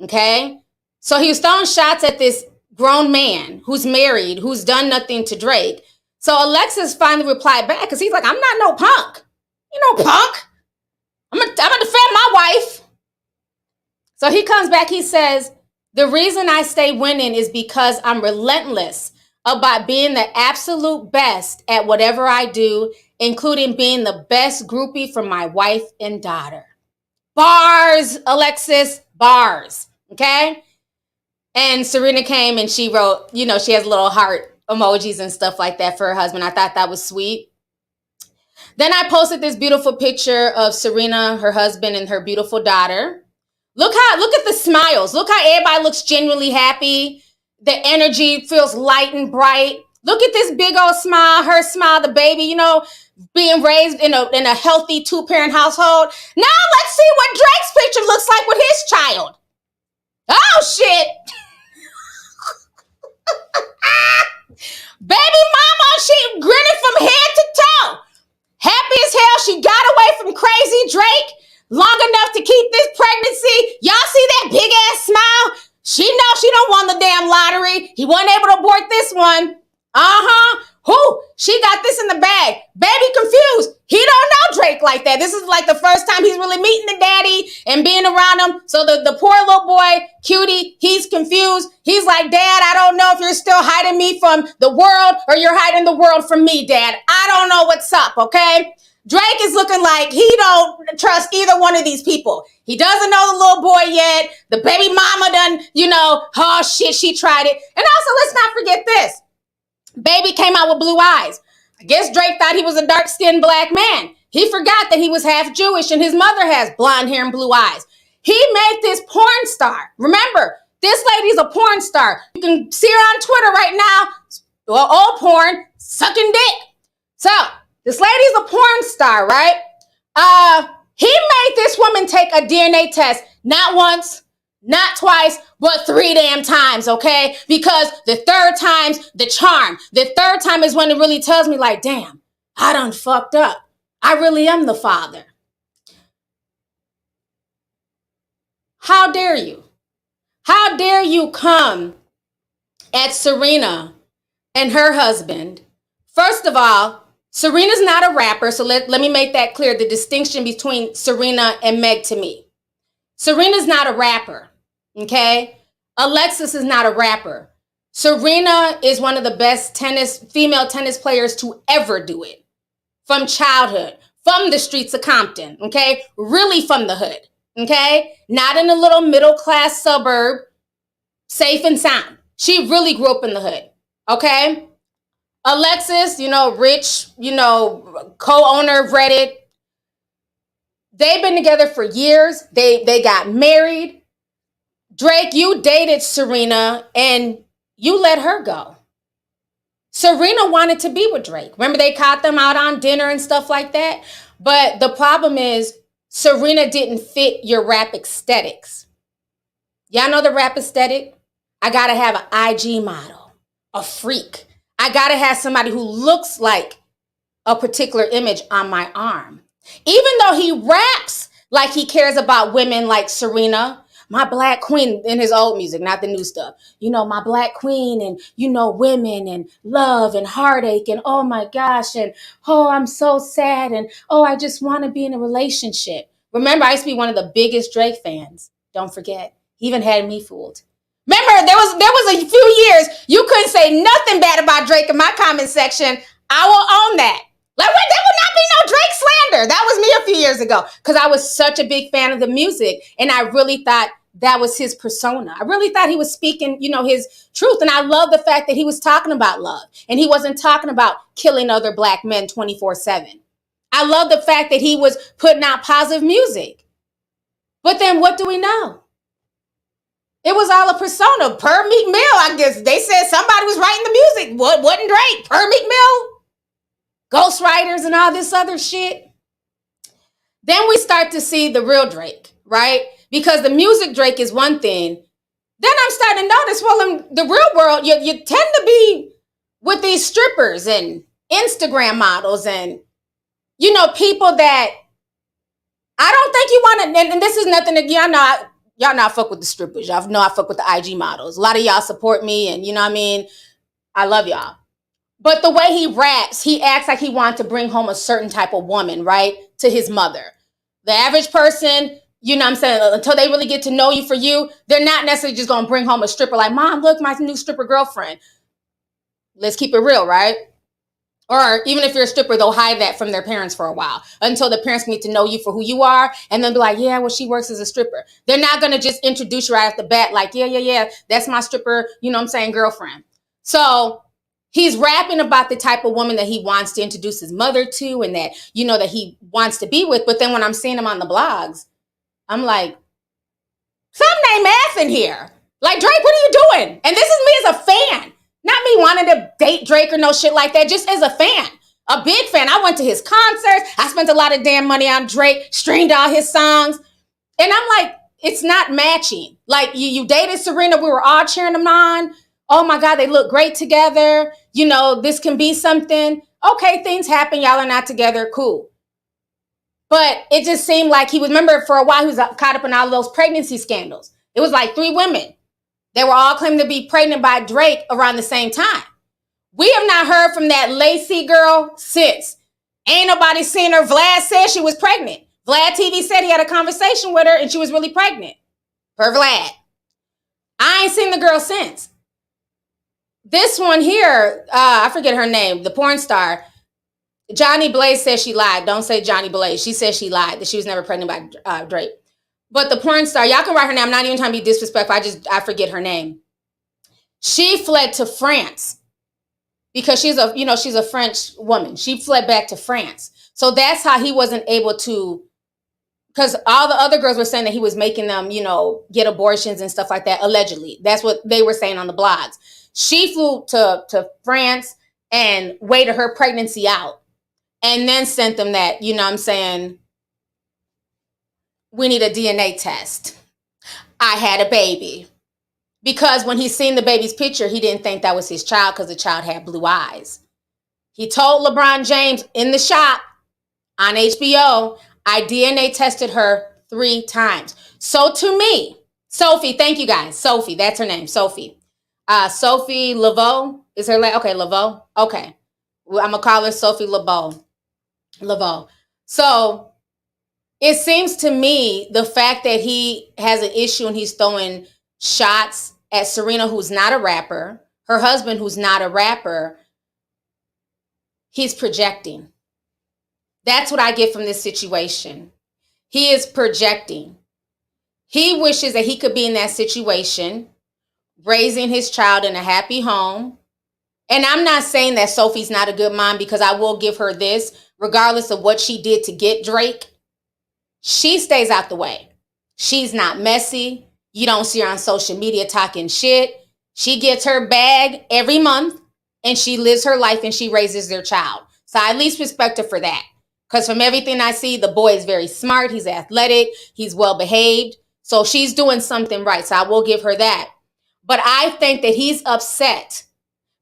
Okay? So he was throwing shots at this grown man who's married, who's done nothing to Drake. So Alexis finally replied back because he's like, I'm not no punk. You know, punk. I'm gonna defend my wife. So he comes back, he says, the reason I stay winning is because I'm relentless about being the absolute best at whatever I do, including being the best groupie for my wife and daughter. Bars, Alexis, bars. Okay? And Serena came and she wrote, she has little heart emojis and stuff like that for her husband. I thought that was sweet. Then I posted this beautiful picture of Serena, her husband, and her beautiful daughter. Look at the smiles. Look how everybody looks genuinely happy. The energy feels light and bright. Look at this big old smile, her smile, the baby, being raised in a healthy 2-parent household. Now let's see what Drake's picture looks like with his child. Oh, shit. Baby mama, she grinning from head to toe. Happy as hell, she got away from crazy Drake long enough to keep this pregnancy. Y'all see that big ass smile? She knows she don't won the damn lottery. He wasn't able to abort this one. She got this in the bag. Baby confused. He don't know Drake like that. This is like the first time he's really meeting the daddy and being around him. So the poor little boy, cutie, he's confused. He's like, Dad, I don't know if you're still hiding me from the world or you're hiding the world from me, Dad. I don't know what's up, okay? Drake is looking like he don't trust either one of these people. He doesn't know the little boy yet. The baby mama done, oh shit, she tried it. And also, let's not forget this. Baby came out with blue eyes. I guess Drake thought he was a dark-skinned black man. He forgot that he was half Jewish and his mother has blonde hair and blue eyes. He made this porn star. Remember, this lady's a porn star. You can see her on Twitter right now. Old porn, sucking dick. So, this lady's a porn star, right? He made this woman take a DNA test, not once, not twice, but 3 damn times, okay? Because the third time's the charm. The third time is when it really tells me, like, damn, I done fucked up. I really am the father. How dare you? How dare you come at Serena and her husband? First of all, Serena's not a rapper, so let me make that clear, the distinction between Serena and Meg to me. Serena's not a rapper, okay? Alexis is not a rapper. Serena is one of the best female tennis players to ever do it. From childhood, from the streets of Compton, okay? Really from the hood. Okay? Not in a little middle class suburb, safe and sound. She really grew up in the hood. Okay? Alexis, rich, co-owner of Reddit. They've been together for years. They got married. Drake, you dated Serena and you let her go. Serena wanted to be with Drake. Remember they caught them out on dinner and stuff like that? But the problem is Serena didn't fit your rap aesthetics. Y'all know the rap aesthetic? I gotta have an IG model, a freak. I gotta have somebody who looks like a particular image on my arm. Even though he raps like he cares about women like Serena, my black queen, in his old music, not the new stuff. My black queen and, women and love and heartache and oh my gosh and oh, I'm so sad and oh, I just want to be in a relationship. Remember, I used to be one of the biggest Drake fans. Don't forget. He even had me fooled. Remember, there was a few years you couldn't say nothing bad about Drake in my comment section. I will own that. Like, there would not be no Drake slander. That was me a few years ago because I was such a big fan of the music and I really thought that was his persona. I really thought he was speaking, his truth. And I love the fact that he was talking about love and he wasn't talking about killing other black men 24/7. I love the fact that he was putting out positive music. But then what do we know? It was all a persona. Per Meek Mill, I guess they said somebody was writing the music. What wasn't Drake? Per Meek Mill? Ghostwriters and all this other shit. Then we start to see the real Drake, right? Because the music Drake is one thing. Then I'm starting to notice, well, in the real world, you tend to be with these strippers and Instagram models and, people that I don't think you want to, and this is nothing that y'all know I fuck with the strippers. Y'all know I fuck with the IG models. A lot of y'all support me and I love y'all. But the way he raps, he acts like he wants to bring home a certain type of woman, right? To his mother. The average person, until they really get to know you for you, they're not necessarily just going to bring home a stripper like, Mom, look, my new stripper girlfriend. Let's keep it real, right? Or even if you're a stripper, they'll hide that from their parents for a while until the parents can get to know you for who you are and then be like, yeah, well, she works as a stripper. They're not going to just introduce you right off the bat like, yeah, that's my stripper, girlfriend. So he's rapping about the type of woman that he wants to introduce his mother to and that, that he wants to be with. But then when I'm seeing him on the blogs, I'm like, something ain't math in here. Like, Drake, what are you doing? And this is me as a fan. Not me wanting to date Drake or no shit like that, just as a fan. A big fan. I went to his concerts. I spent a lot of damn money on Drake, streamed all his songs. And I'm like, it's not matching. Like, you dated Serena. We were all cheering them on. Oh my God, they look great together. This can be something. Okay, things happen. Y'all are not together. Cool. But it just seemed like remember for a while, he was caught up in all of those pregnancy scandals. It was like 3 women. They were all claiming to be pregnant by Drake around the same time. We have not heard from that Lacey girl since. Ain't nobody seen her. Vlad said she was pregnant. Vlad TV said he had a conversation with her and she was really pregnant. Per Vlad. I ain't seen the girl since. This one here, I forget her name, the porn star, Johnny Blaze says she lied. Don't say Johnny Blaze. She says she lied, that she was never pregnant by Drake. But the porn star, y'all can write her name. I'm not even trying to be disrespectful. I forget her name. She fled to France because she's a French woman. She fled back to France. So that's how he wasn't able to, because all the other girls were saying that he was making them, get abortions and stuff like that, allegedly. That's what they were saying on the blogs. She flew to France and waited her pregnancy out and then sent them that, we need a DNA test. I had a baby. Because when he seen the baby's picture, he didn't think that was his child because the child had blue eyes. He told LeBron James in the shop on HBO, I DNA tested her 3 times. So to me, Sophie, thank you guys. Sophie, that's her name, Sophie. Sophie Laveau is her name. Okay, Laveau. Okay. I'm going to call her Sophie Laveau. So it seems to me the fact that he has an issue and he's throwing shots at Serena, who's not a rapper, her husband, who's not a rapper, he's projecting. That's what I get from this situation. He is projecting. He wishes that he could be in that situation, raising his child in a happy home. And I'm not saying that Sophie's not a good mom, because I will give her this, regardless of what she did to get Drake, she stays out the way. She's not messy. You don't see her on social media talking shit. She gets her bag every month and she lives her life and she raises their child. So I at least respect her for that. Because from everything I see, the boy is very smart. He's athletic. He's well behaved. So she's doing something right. So I will give her that. But I think that he's upset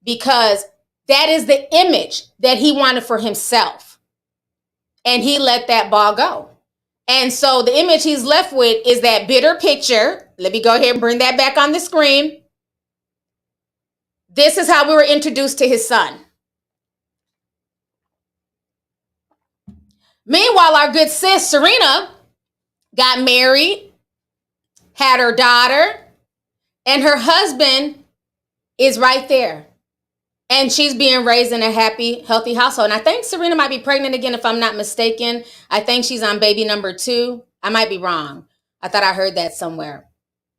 because that is the image that he wanted for himself. And he let that ball go. And so the image he's left with is that bitter picture. Let me go ahead and bring that back on the screen. This is how we were introduced to his son. Meanwhile, our good sis, Serena, got married, had her daughter, and her husband is right there. And she's being raised in a happy, healthy household. And I think Serena might be pregnant again, if I'm not mistaken. I think she's on baby number 2. I might be wrong. I thought I heard that somewhere.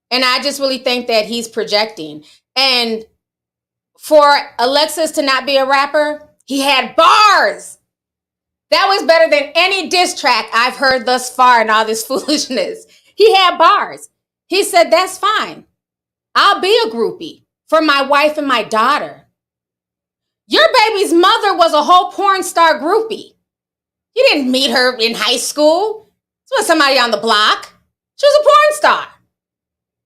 And I just really think that he's projecting. And for Alexis to not be a rapper, he had bars. That was better than any diss track I've heard thus far in all this foolishness. He had bars. He said, that's fine. I'll be a groupie for my wife and my daughter. Your baby's mother was a whole porn star groupie. You didn't meet her in high school. This was somebody on the block. She was a porn star.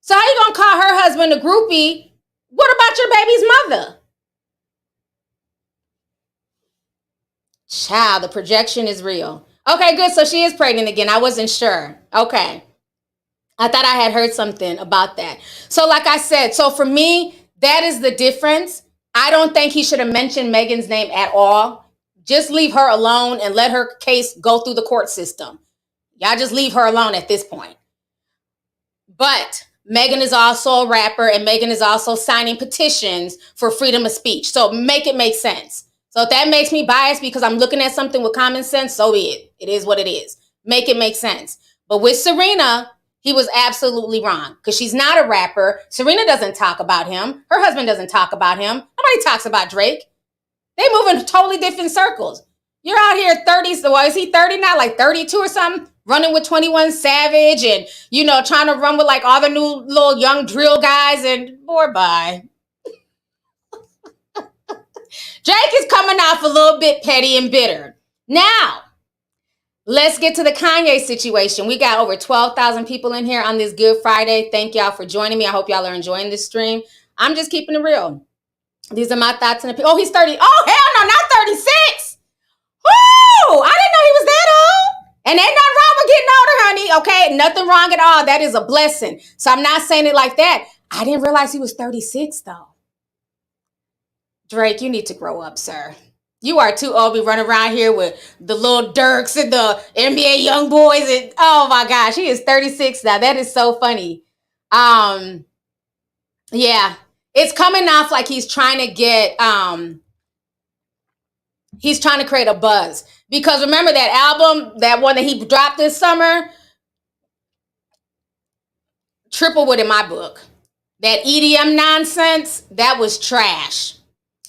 So how you gonna call her husband a groupie? What about your baby's mother? Child, the projection is real. Okay, good. So she is pregnant again. I wasn't sure. Okay. I thought I had heard something about that. So like I said, so for me, that is the difference. I don't think he should have mentioned Megan's name at all. Just leave her alone and let her case go through the court system. Y'all just leave her alone at this point. But Megan is also a rapper, and Megan is also signing petitions for freedom of speech. So make it make sense. So if that makes me biased because I'm looking at something with common sense, so be it. It is what it is. Make it make sense. But with Serena, he was absolutely wrong because she's not a rapper. Serena doesn't talk about him. Her husband doesn't talk about him. Nobody talks about Drake. They move in totally different circles. You're out here 30s. Well, is he 30 now? Like 32 or something? Running with 21 Savage and, trying to run with like all the new little young drill guys, and boy, bye. Drake is coming off a little bit petty and bitter. Now, let's get to the Kanye situation. We got over 12,000 people in here on this Good Friday. Thank y'all for joining me. I hope y'all are enjoying this stream. I'm just keeping it real. These are my thoughts and opinions. Oh, he's 30. Oh, hell no, not 36. Woo! I didn't know he was that old. And ain't nothing wrong with getting older, honey. Okay, nothing wrong at all. That is a blessing. So I'm not saying it like that. I didn't realize he was 36, though. Drake, you need to grow up, sir. You are too old to be running around here with the little Dirks and the NBA young boys. And oh my gosh, he is 36 now. That is so funny. Yeah, it's coming off like he's trying to get, he's trying to create a buzz. Because remember that album, that one that he dropped this summer? Triple wood in my book. That EDM nonsense, that was trash.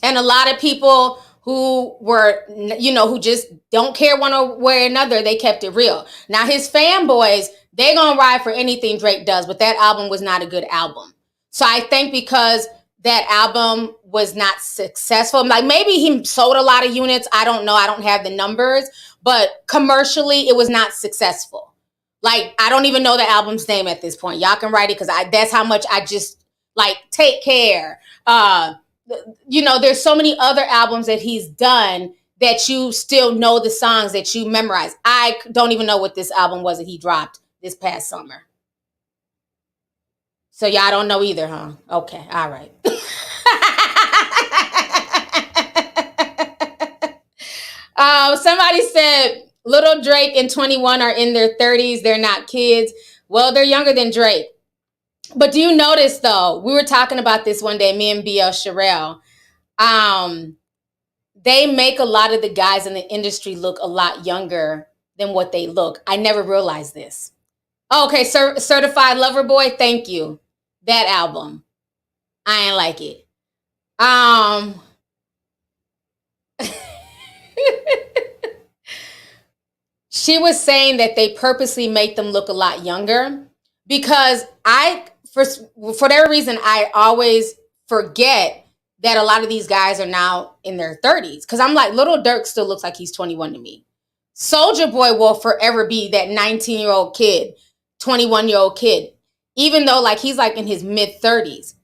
And a lot of people who were, who just don't care one way or another, they kept it real. Now, his fanboys, they're going to ride for anything Drake does, but that album was not a good album. So I think because that album was not successful, like maybe he sold a lot of units. I don't know. I don't have the numbers, but commercially, it was not successful. Like, I don't even know the album's name at this point. Y'all can write it because that's how much I just, like, Take Care. There's so many other albums that he's done that you still know the songs that you memorize. I don't even know what this album was that he dropped this past summer. So y'all don't know either, huh? Okay, all right. Somebody said Little Drake and 21 are in their 30s. They're not kids. Well, they're younger than Drake. But do you notice, though, we were talking about this one day, me and BL Sherelle. They make a lot of the guys in the industry look a lot younger than what they look. I never realized this. Okay, Certified Lover Boy, thank you. That album. I ain't like it. She was saying that they purposely make them look a lot younger because for whatever reason, I always forget that a lot of these guys are now in their 30s. Because I'm like, Little Dirk still looks like he's 21 to me. Soulja Boy will forever be that 19-year-old kid, 21-year-old kid, even though like he's like in his mid 30s.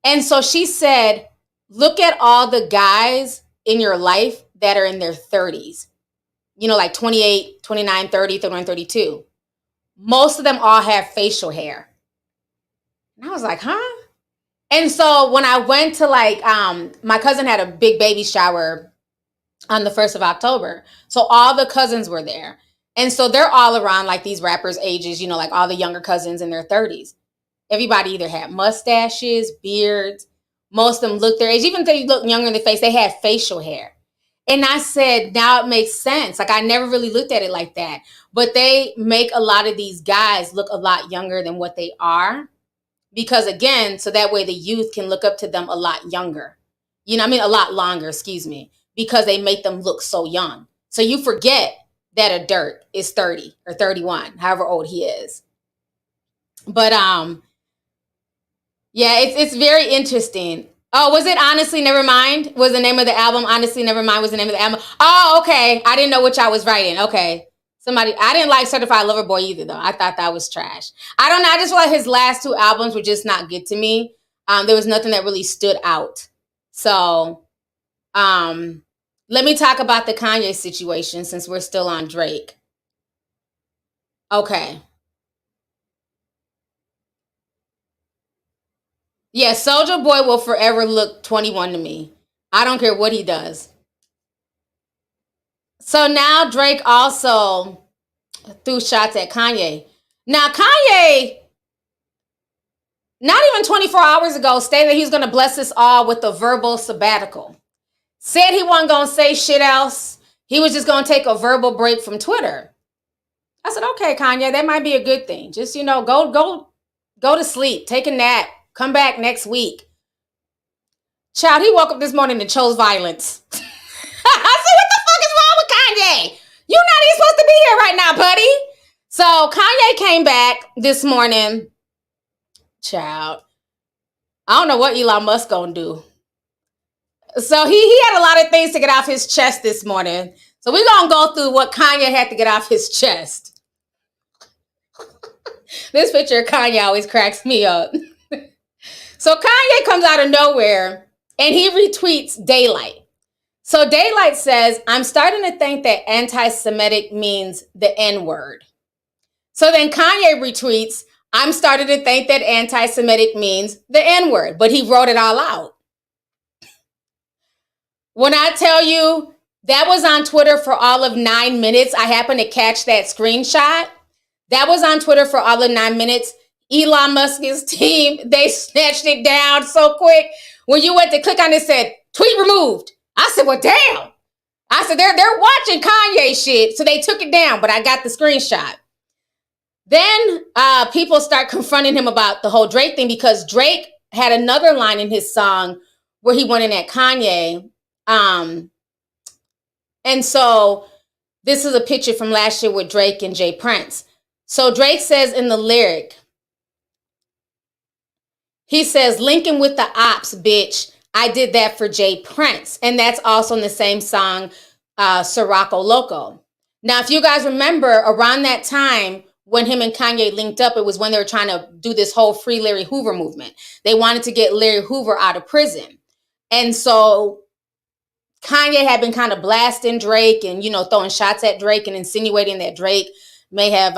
And so she said, look at all the guys in your life that are in their 30s. You know, like 28, 29, 30, 31, 32. Most of them all have facial hair. And I was like, huh? And so when I went to like, my cousin had a big baby shower on the 1st of October. So all the cousins were there. And so they're all around like these rappers' ages, you know, like all the younger cousins in their 30s. Everybody either had mustaches, beards. Most of them looked their age. Even if they looked younger in the face, they had facial hair. And I said, now it makes sense. Like I never really looked at it like that. But they make a lot of these guys look a lot younger than what they are. Because again, so that way the youth can look up to them a lot younger. You know, I mean, a lot longer, excuse me. Because they make them look so young. So you forget that a Dirk is 30 or 31, however old he is. But yeah, it's very interesting. Oh, was it Honestly Nevermind? Was the name of the album? Honestly Nevermind was the name of the album. Oh, okay. I didn't know what y'all was writing. Okay. I didn't like Certified Lover Boy either, though. I thought that was trash. I don't know. I just feel like his last 2 albums were just not good to me. There was nothing that really stood out. So, let me talk about the Kanye situation since we're still on Drake. Okay. Yeah, Soulja Boy will forever look 21 to me. I don't care what he does. So now Drake also threw shots at Kanye. Now Kanye, not even 24 hours ago, stated he was going to bless us all with a verbal sabbatical. Said he wasn't going to say shit else. He was just going to take a verbal break from Twitter. I said, okay, Kanye, that might be a good thing. Just, you know, go to sleep, take a nap, come back next week. Child, he woke up this morning and chose violence. I said, what the fuck is wrong with Kanye? You're not even supposed to be here right now, buddy. So Kanye came back this morning. Child, I don't know what Elon Musk gonna do. So he had a lot of things to get off his chest this morning. So we're gonna go through what Kanye had to get off his chest. This picture of Kanye always cracks me up. So Kanye comes out of nowhere and he retweets Daylight. So Daylight says, I'm starting to think that anti-Semitic means the N-word. So then Kanye retweets, I'm starting to think that anti-Semitic means the N-word, but he wrote it all out. When I tell you that was on Twitter for all of 9 minutes, I happened to catch that screenshot. That was on Twitter for all of 9 minutes. Elon Musk's team, they snatched it down so quick. When you went to click on it, said, tweet removed. I said, well, damn. I said, they're watching Kanye shit. So they took it down, but I got the screenshot. Then people start confronting him about the whole Drake thing because Drake had another line in his song where he went in at Kanye. And so this is a picture from last year with Drake and Jay Prince. So Drake says in the lyric, he says, linking with the ops, bitch. I did that for Jay Prince. And that's also in the same song, Sirocco Loco. Now, if you guys remember, around that time when him and Kanye linked up, it was when they were trying to do this whole Free Larry Hoover movement. They wanted to get Larry Hoover out of prison. And so Kanye had been kind of blasting Drake and, you know, throwing shots at Drake and insinuating that Drake may have,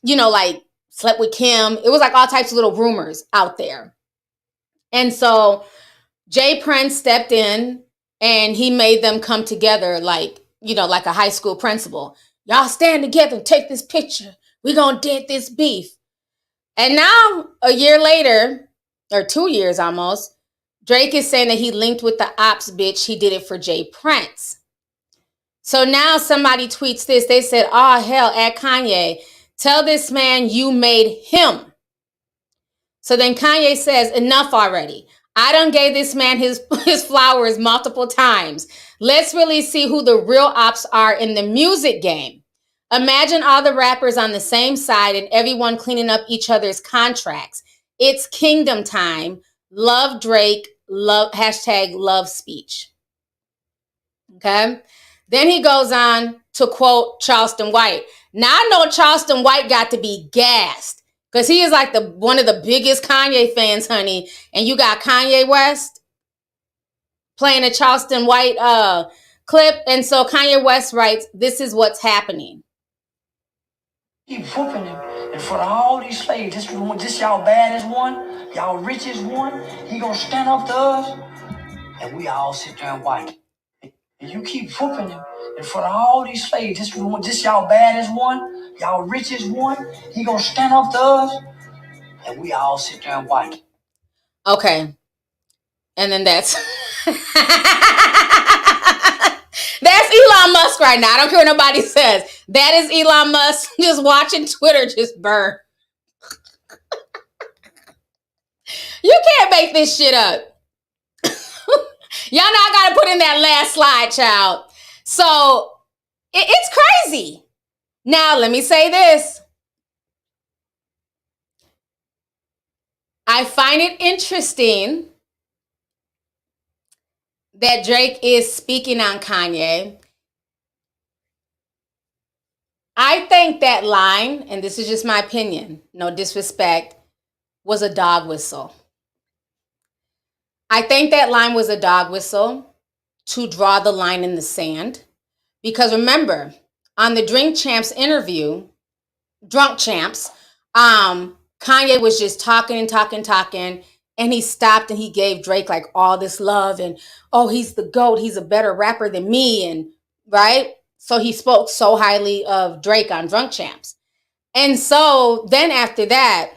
you know, like slept with Kim. It was like all types of little rumors out there. And so Jay Prince stepped in and he made them come together like, you know, like a high school principal. Y'all stand together and take this picture. We're going to dent this beef. And now, a year later, or 2 years almost, Drake is saying that he linked with the ops, bitch. He did it for Jay Prince. So now somebody tweets this. They said, oh, hell, at Kanye. Tell this man you made him. So then Kanye says, enough already. I done gave this man his flowers multiple times. Let's really see who the real ops are in the music game. Imagine all the rappers on the same side and everyone cleaning up each other's contracts. It's kingdom time. Love Drake. Love #love speech. Okay. Then he goes on to quote Charleston White. Now I know Charleston White got to be gassed because he is like one of the biggest Kanye fans, honey. And you got Kanye West playing a Charleston White clip. And so Kanye West writes, this is what's happening. Keep whooping him in front of all these slaves. This y'all baddest one, y'all richest one. He gonna stand up to us, and we all sit there and watch. And you keep whooping him in front of all these slaves. This y'all baddest one, y'all richest one. He gonna stand up to us, and we all sit there and watch. Okay, and then that's that's Elon Musk right now. I don't care what nobody says. That is Elon Musk just watching Twitter just burn. You can't make this shit up. Y'all know I gotta put in that last slide, child. So it's crazy. Now, let me say this. I find it interesting that Drake is speaking on Kanye. I think that line, and this is just my opinion, no disrespect, was a dog whistle. I think that line was a dog whistle to draw the line in the sand. Because remember, on the Drunk Champs interview, Kanye was just talking, and he stopped and he gave Drake like all this love and, oh, he's the GOAT, he's a better rapper than me, and right? So he spoke so highly of Drake on Drunk Champs. And so then after that,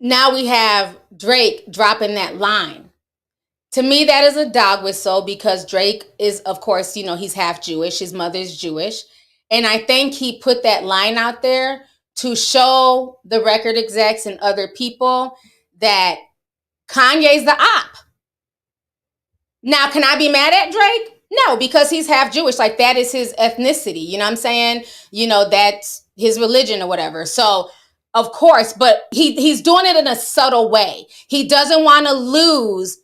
now we have Drake dropping that line. To me, that is a dog whistle because Drake is, of course, he's half Jewish. His mother's Jewish. And I think he put that line out there to show the record execs and other people that Kanye's the op. Now, can I be mad at Drake? No, because he's half Jewish. Like, that is his ethnicity. You know what I'm saying? That's his religion or whatever. So, of course, but he's doing it in a subtle way. He doesn't want to lose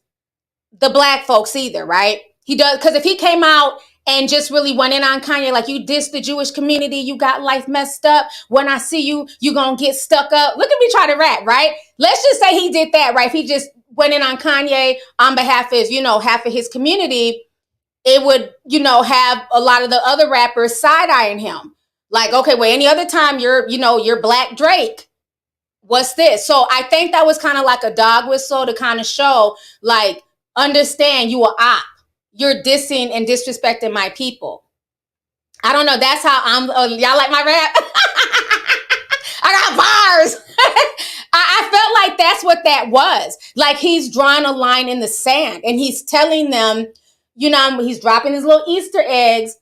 the black folks either, right? He does, because if he came out and just really went in on Kanye, like, you diss the Jewish community, you got life messed up. When I see you, you gonna get stuck up. Look at me try to rap, right? Let's just say he did that, right? If he just went in on Kanye on behalf of, half of his community, it would, have a lot of the other rappers side-eyeing him. Like, okay, well, any other time you're Black Drake. What's this? So I think that was kind of like a dog whistle to kind of show, like, understand you a op. You're dissing and disrespecting my people. I don't know. That's how I'm. Y'all like my rap? I got bars. I felt like that's what that was. Like, he's drawing a line in the sand and he's telling them, he's dropping his little Easter eggs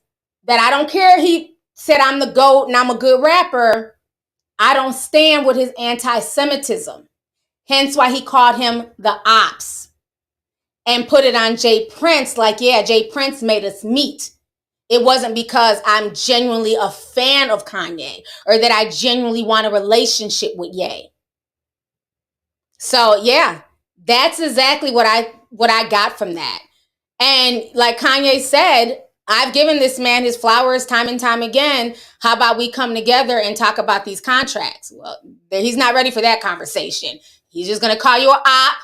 that I don't care. He said, I'm the GOAT and I'm a good rapper. I don't stand with his anti-Semitism. Hence why he called him the ops. And put it on Jay Prince, like, yeah, Jay Prince made us meet. It wasn't because I'm genuinely a fan of Kanye or that I genuinely want a relationship with Ye. So yeah, that's exactly what I got from that. And like Kanye said, I've given this man his flowers time and time again. How about we come together and talk about these contracts? Well, he's not ready for that conversation. He's just going to call you an op,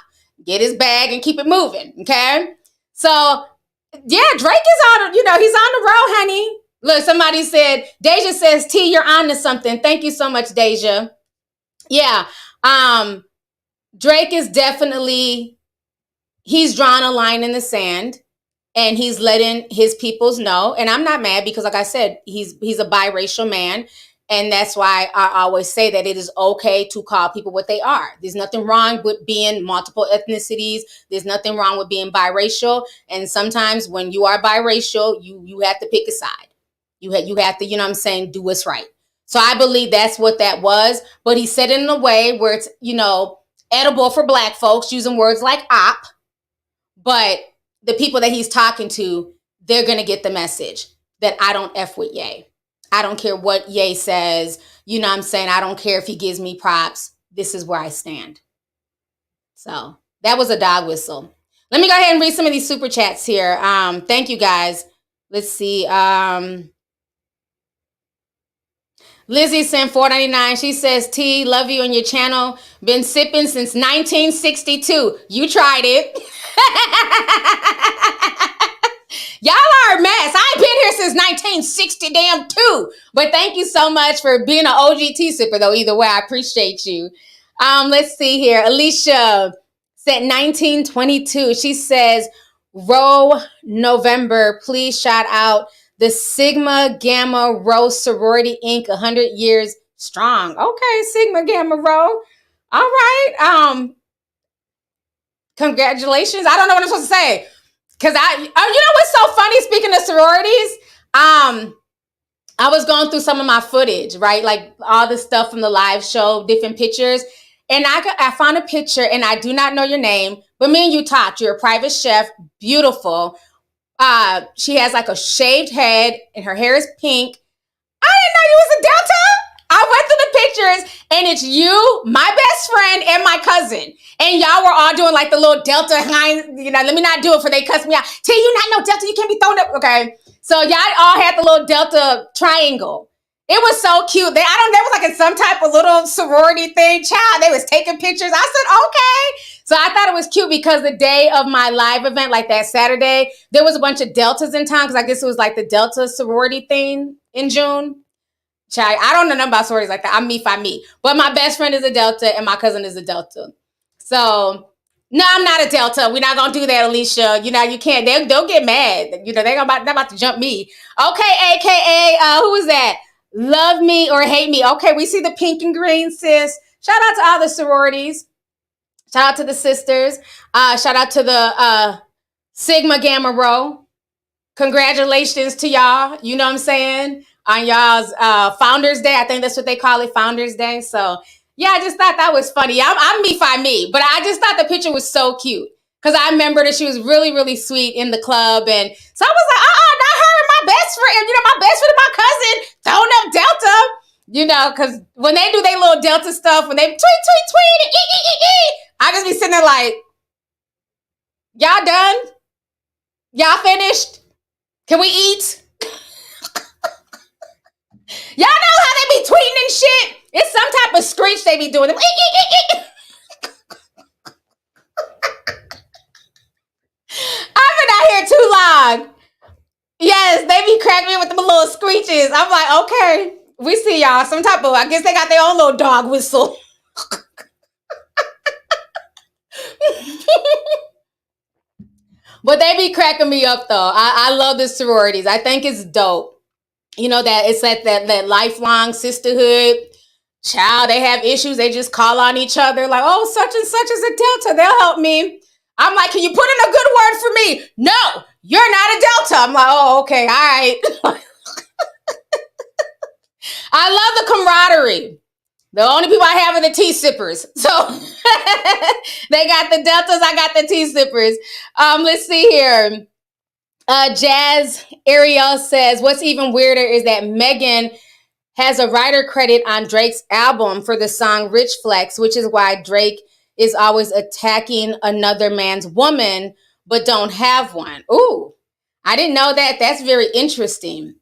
get his bag, and keep it moving, okay? So, yeah, Drake is on, he's on the road, honey. Look, somebody said, Deja says, T, you're on to something. Thank you so much, Deja. Yeah, Drake is definitely, he's drawn a line in the sand, and he's letting his peoples know. And I'm not mad because, like I said, he's a biracial man. And that's why I always say that it is okay to call people what they are. There's nothing wrong with being multiple ethnicities. There's nothing wrong with being biracial. And sometimes when you are biracial, you have to pick a side. You have to, do what's right. So I believe that's what that was. But he said it in a way where it's, edible for black folks, using words like op. But the people that he's talking to, they're going to get the message that I don't F with Ye. I don't care what Ye says. You know what I'm saying? I don't care if he gives me props. This is where I stand. So that was a dog whistle. Let me go ahead and read some of these super chats here. Thank you guys. Let's see. Lizzie sent $4.99. She says, T, love you on your channel. Been sipping since 1962. You tried it. Y'all are a mess. I've been here since 1960 damn too. But thank you so much for being an OG tea sipper though. Either way, I appreciate you. Let's see here. Alicia said 1922. She says, Rho November, please shout out the Sigma Gamma Rho Sorority Inc. 100 years strong. Okay, Sigma Gamma Rho. All right. Congratulations. I don't know what I'm supposed to say. Cause you know what's so funny? Speaking of sororities, I was going through some of my footage, right? Like all the stuff from the live show, different pictures. And I found a picture, and I do not know your name, but me and you talked. You're a private chef, beautiful. She has like a shaved head, and her hair is pink. I didn't know you was a Delta. I went through the pictures, and it's you, my best friend, and my cousin. And y'all were all doing like the little Delta, let me not do it for they cuss me out. T, you not no Delta, you can't be thrown up. Okay. So y'all all had the little Delta triangle. It was so cute. They was like in some type of little sorority thing. Child, they was taking pictures. I said, okay. So I thought it was cute because the day of my live event, like that Saturday, there was a bunch of Deltas in town because I guess it was like the Delta sorority thing in June. Child, I don't know nothing about sororities like that. I'm me, find me. But my best friend is a Delta and my cousin is a Delta. So, no, I'm not a Delta. We're not going to do that, Alicia. You can't. They'll get mad. They're about to jump me. Okay, AKA, who is that? Love me or hate me. Okay, we see the pink and green, sis. Shout out to all the sororities. Shout out to the sisters. Shout out to the Sigma Gamma Rho. Congratulations to y'all. You know what I'm saying? On y'all's Founders Day. I think that's what they call it, Founders Day. So, yeah, I just thought that was funny. I'm me, find me. But I just thought the picture was so cute. Because I remember that she was really, really sweet in the club. And so I was like, not her and my best friend. My best friend and my cousin throwing up Delta. Because when they do their little Delta stuff, when they tweet, I just be sitting there like, y'all done? Y'all finished? Can we eat? Y'all know how they be tweeting and shit? It's some type of screech they be doing. I've been out here too long. Yes, they be cracking me with them little screeches. I'm like, okay, we see y'all. Some type of, I guess they got their own little dog whistle. But they be cracking me up though. I love the sororities. I think it's dope. That it's that lifelong sisterhood. Child, they have issues. They just call on each other like, oh, such and such is a Delta. They'll help me. I'm like, can you put in a good word for me? No, you're not a Delta. I'm like, oh, okay, all right. I love the camaraderie. The only people I have are the tea sippers. So they got the Deltas, I got the tea sippers. Let's see here. Jazz Ariel says, what's even weirder is that Megan has a writer credit on Drake's album for the song Rich Flex, which is why Drake is always attacking another man's woman, but don't have one. Ooh, I didn't know that. That's very interesting.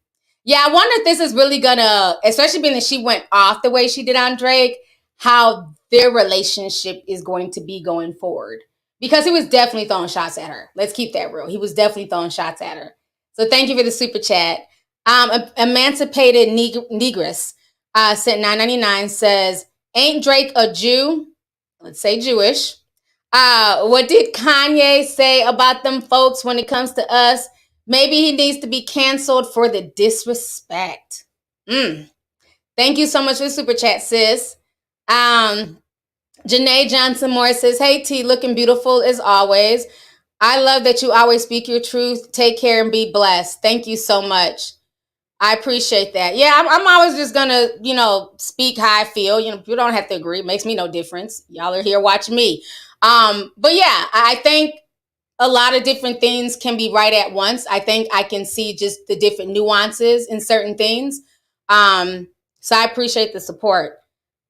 Yeah, I wonder if this is really gonna, especially being that she went off the way she did on Drake, how their relationship is going to be going forward. Because he was definitely throwing shots at her. Let's keep that real. He was definitely throwing shots at her. So thank you for the super chat. Emancipated Negress sent $9.99, says, ain't Drake a Jew? Let's say Jewish. What did Kanye say about them folks when it comes to us? Maybe he needs to be canceled for the disrespect. Thank you so much for the super chat, sis. Janae Johnson Moore says, hey, T, looking beautiful as always. I love that you always speak your truth. Take care and be blessed. Thank you so much. I appreciate that. Yeah, I'm always just gonna, speak how I feel. You don't have to agree. It makes me no difference. Y'all are here watching me. But yeah, I think a lot of different things can be right at once. I think I can see just the different nuances in certain things. So I appreciate the support.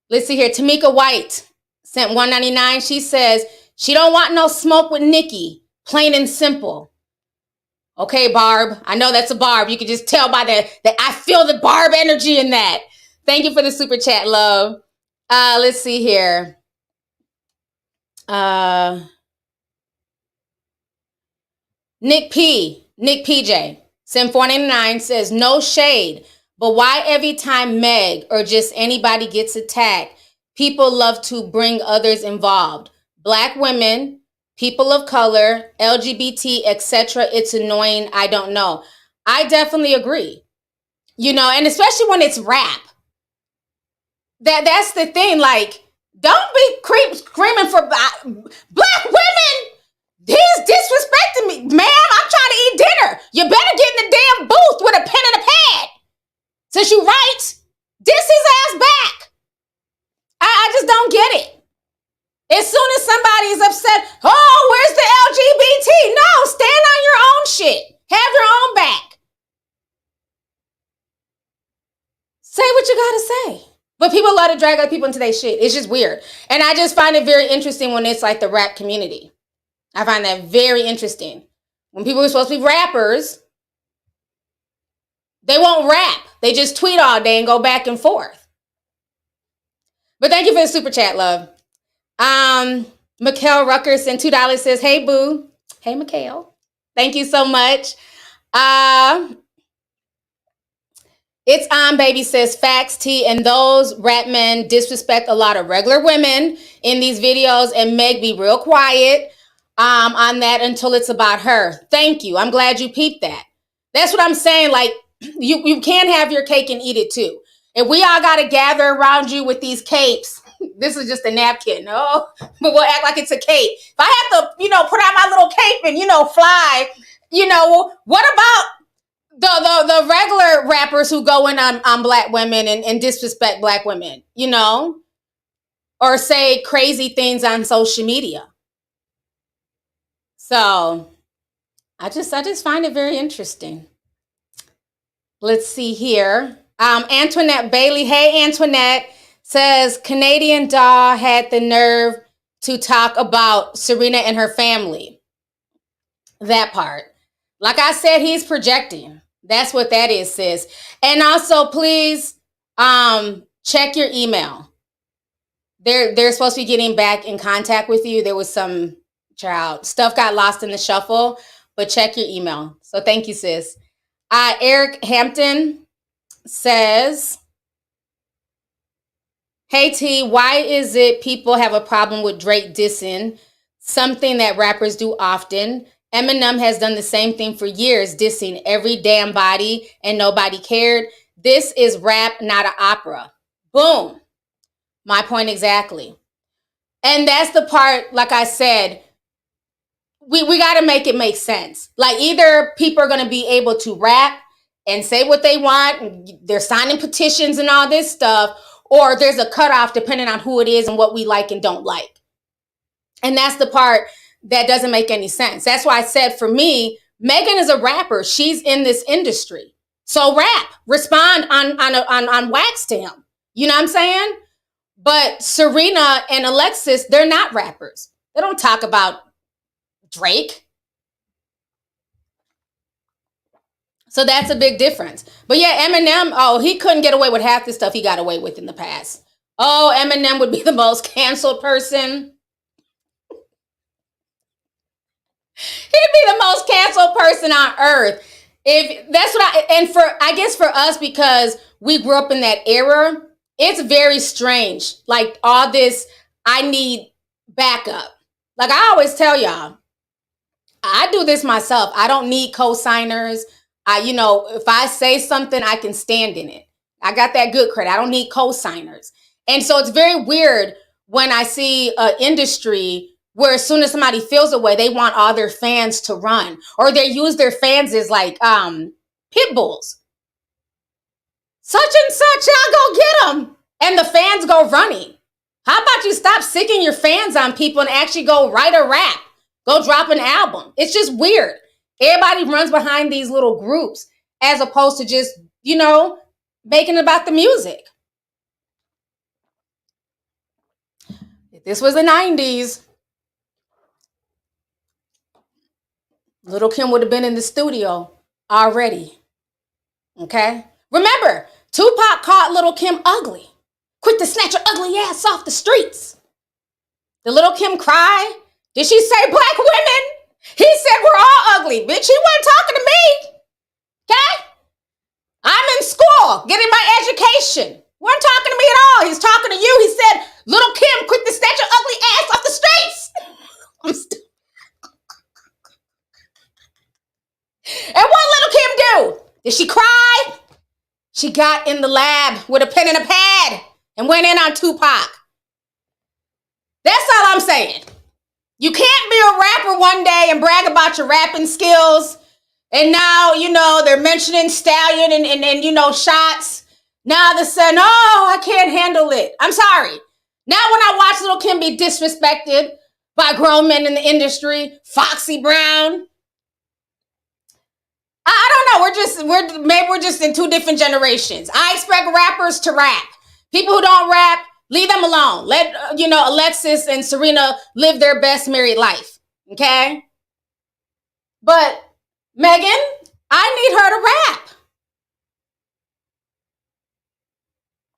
Let's see here. Tamika White sent $1.99. She says she don't want no smoke with Nikki. Plain and simple. Okay, Barb. I know that's a Barb. You can just tell by that I feel the Barb energy in that. Thank you for the super chat, love. Let's see here. Nick PJ, Sim 499 says, no shade, but why every time Meg or just anybody gets attacked, people love to bring others involved? Black women, people of color, LGBT, etc. It's annoying. I don't know. I definitely agree. And especially when it's rap. That's the thing. Like, don't be screaming for black women. He's disrespecting me. Ma'am, I'm trying to eat dinner. You better get in the damn booth with a pen and a pad. Since you write, diss his ass back. I just don't get it. As soon as somebody is upset, oh, where's the LGBT? No, stand on your own shit. Have your own back. Say what you gotta say. But people love to drag other people into their shit. It's just weird. And I just find it very interesting when it's like the rap community. I find that very interesting. When people are supposed to be rappers, they won't rap. They just tweet all day and go back and forth. But thank you for the super chat, love. Mikhail Rucker sent $2, says, hey, boo. Hey, Mikhail. Thank you so much. It's on, baby, says facts, T, and those rap men disrespect a lot of regular women in these videos, and Meg be real quiet on that until it's about her. Thank you. I'm glad you peeped that. That's what I'm saying. Like, you can't have your cake and eat it too. If we all got to gather around you with these capes, this is just a napkin. Oh, but we'll act like it's a cape. If I have to, put on my little cape and, fly, what about the regular rappers who go in on black women and disrespect black women, or say crazy things on social media? So I just find it very interesting. Let's see here. Antoinette Bailey. Hey, Antoinette, says Canadian Doll had the nerve to talk about Serena and her family. That part. Like I said, he's projecting. That's what that is, sis. And also, please check your email. They're supposed to be getting back in contact with you. There was some stuff got lost in the shuffle, but check your email. So thank you, sis. Eric Hampton says, hey, T, why is it people have a problem with Drake dissing, something that rappers do often? Eminem has done the same thing for years, dissing every damn body, and nobody cared. This is rap, not an opera. Boom. My point exactly. And that's the part, like I said, we got to make it make sense. Like, either people are going to be able to rap and say what they want, they're signing petitions and all this stuff, or there's a cutoff depending on who it is and what we like and don't like. And that's the part that doesn't make any sense. That's why I said, for me, Megan is a rapper. She's in this industry. So rap, respond on wax to him. You know what I'm saying? But Serena and Alexis, they're not rappers. They don't talk about Drake. So that's a big difference. But yeah, Eminem, he couldn't get away with half the stuff he got away with in the past. Oh, Eminem would be the most canceled person. He'd be the most canceled person on earth. If that's what I guess for us, because we grew up in that era, it's very strange. Like, all this, I need backup. Like, I always tell y'all, I do this myself. I don't need co-signers. If I say something, I can stand in it. I got that good credit. I don't need co-signers. And so it's very weird when I see an industry where as soon as somebody feels a way, they want all their fans to run, or they use their fans as like pit bulls. such and such, y'all go get them. And the fans go running. How about you stop sicking your fans on people and actually go write a rap? Go drop an album. It's just weird. Everybody runs behind these little groups as opposed to just, making it about the music. If this was the 90s, Little Kim would have been in the studio already. Okay? Remember, Tupac called Little Kim ugly. Quick to snatch her ugly ass off the streets. Did Little Kim cry? Did she say black women? He said we're all ugly. Bitch, he wasn't talking to me. Okay? I'm in school getting my education. Wasn't talking to me at all. He's talking to you. He said, Little Kim, quick to snatch your ugly ass off the streets. And what Little Kim do? Did she cry? She got in the lab with a pen and a pad and went in on Tupac. That's all I'm saying. You can't be a rapper one day and brag about your rapping skills. And now, they're mentioning Stallion and shots. Now they're saying, oh, I can't handle it. I'm sorry. Now when I watch Little Kim be disrespected by grown men in the industry, Foxy Brown, I don't know. Maybe we're just in two different generations. I expect rappers to rap. People who don't rap, leave them alone. Let, Alexis and Serena live their best married life. Okay? But Megan, I need her to rap.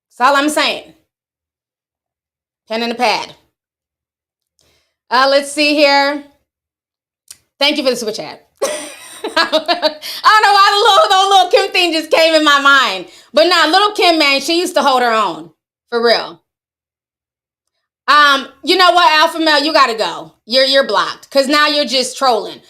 That's all I'm saying. Pen and a pad. Let's see here. Thank you for the super chat. I don't know why the little Kim thing just came in my mind. But now, Little Kim, man, she used to hold her own. For real. You know what, Alpha Male, you gotta go. You're blocked. Because now you're just trolling.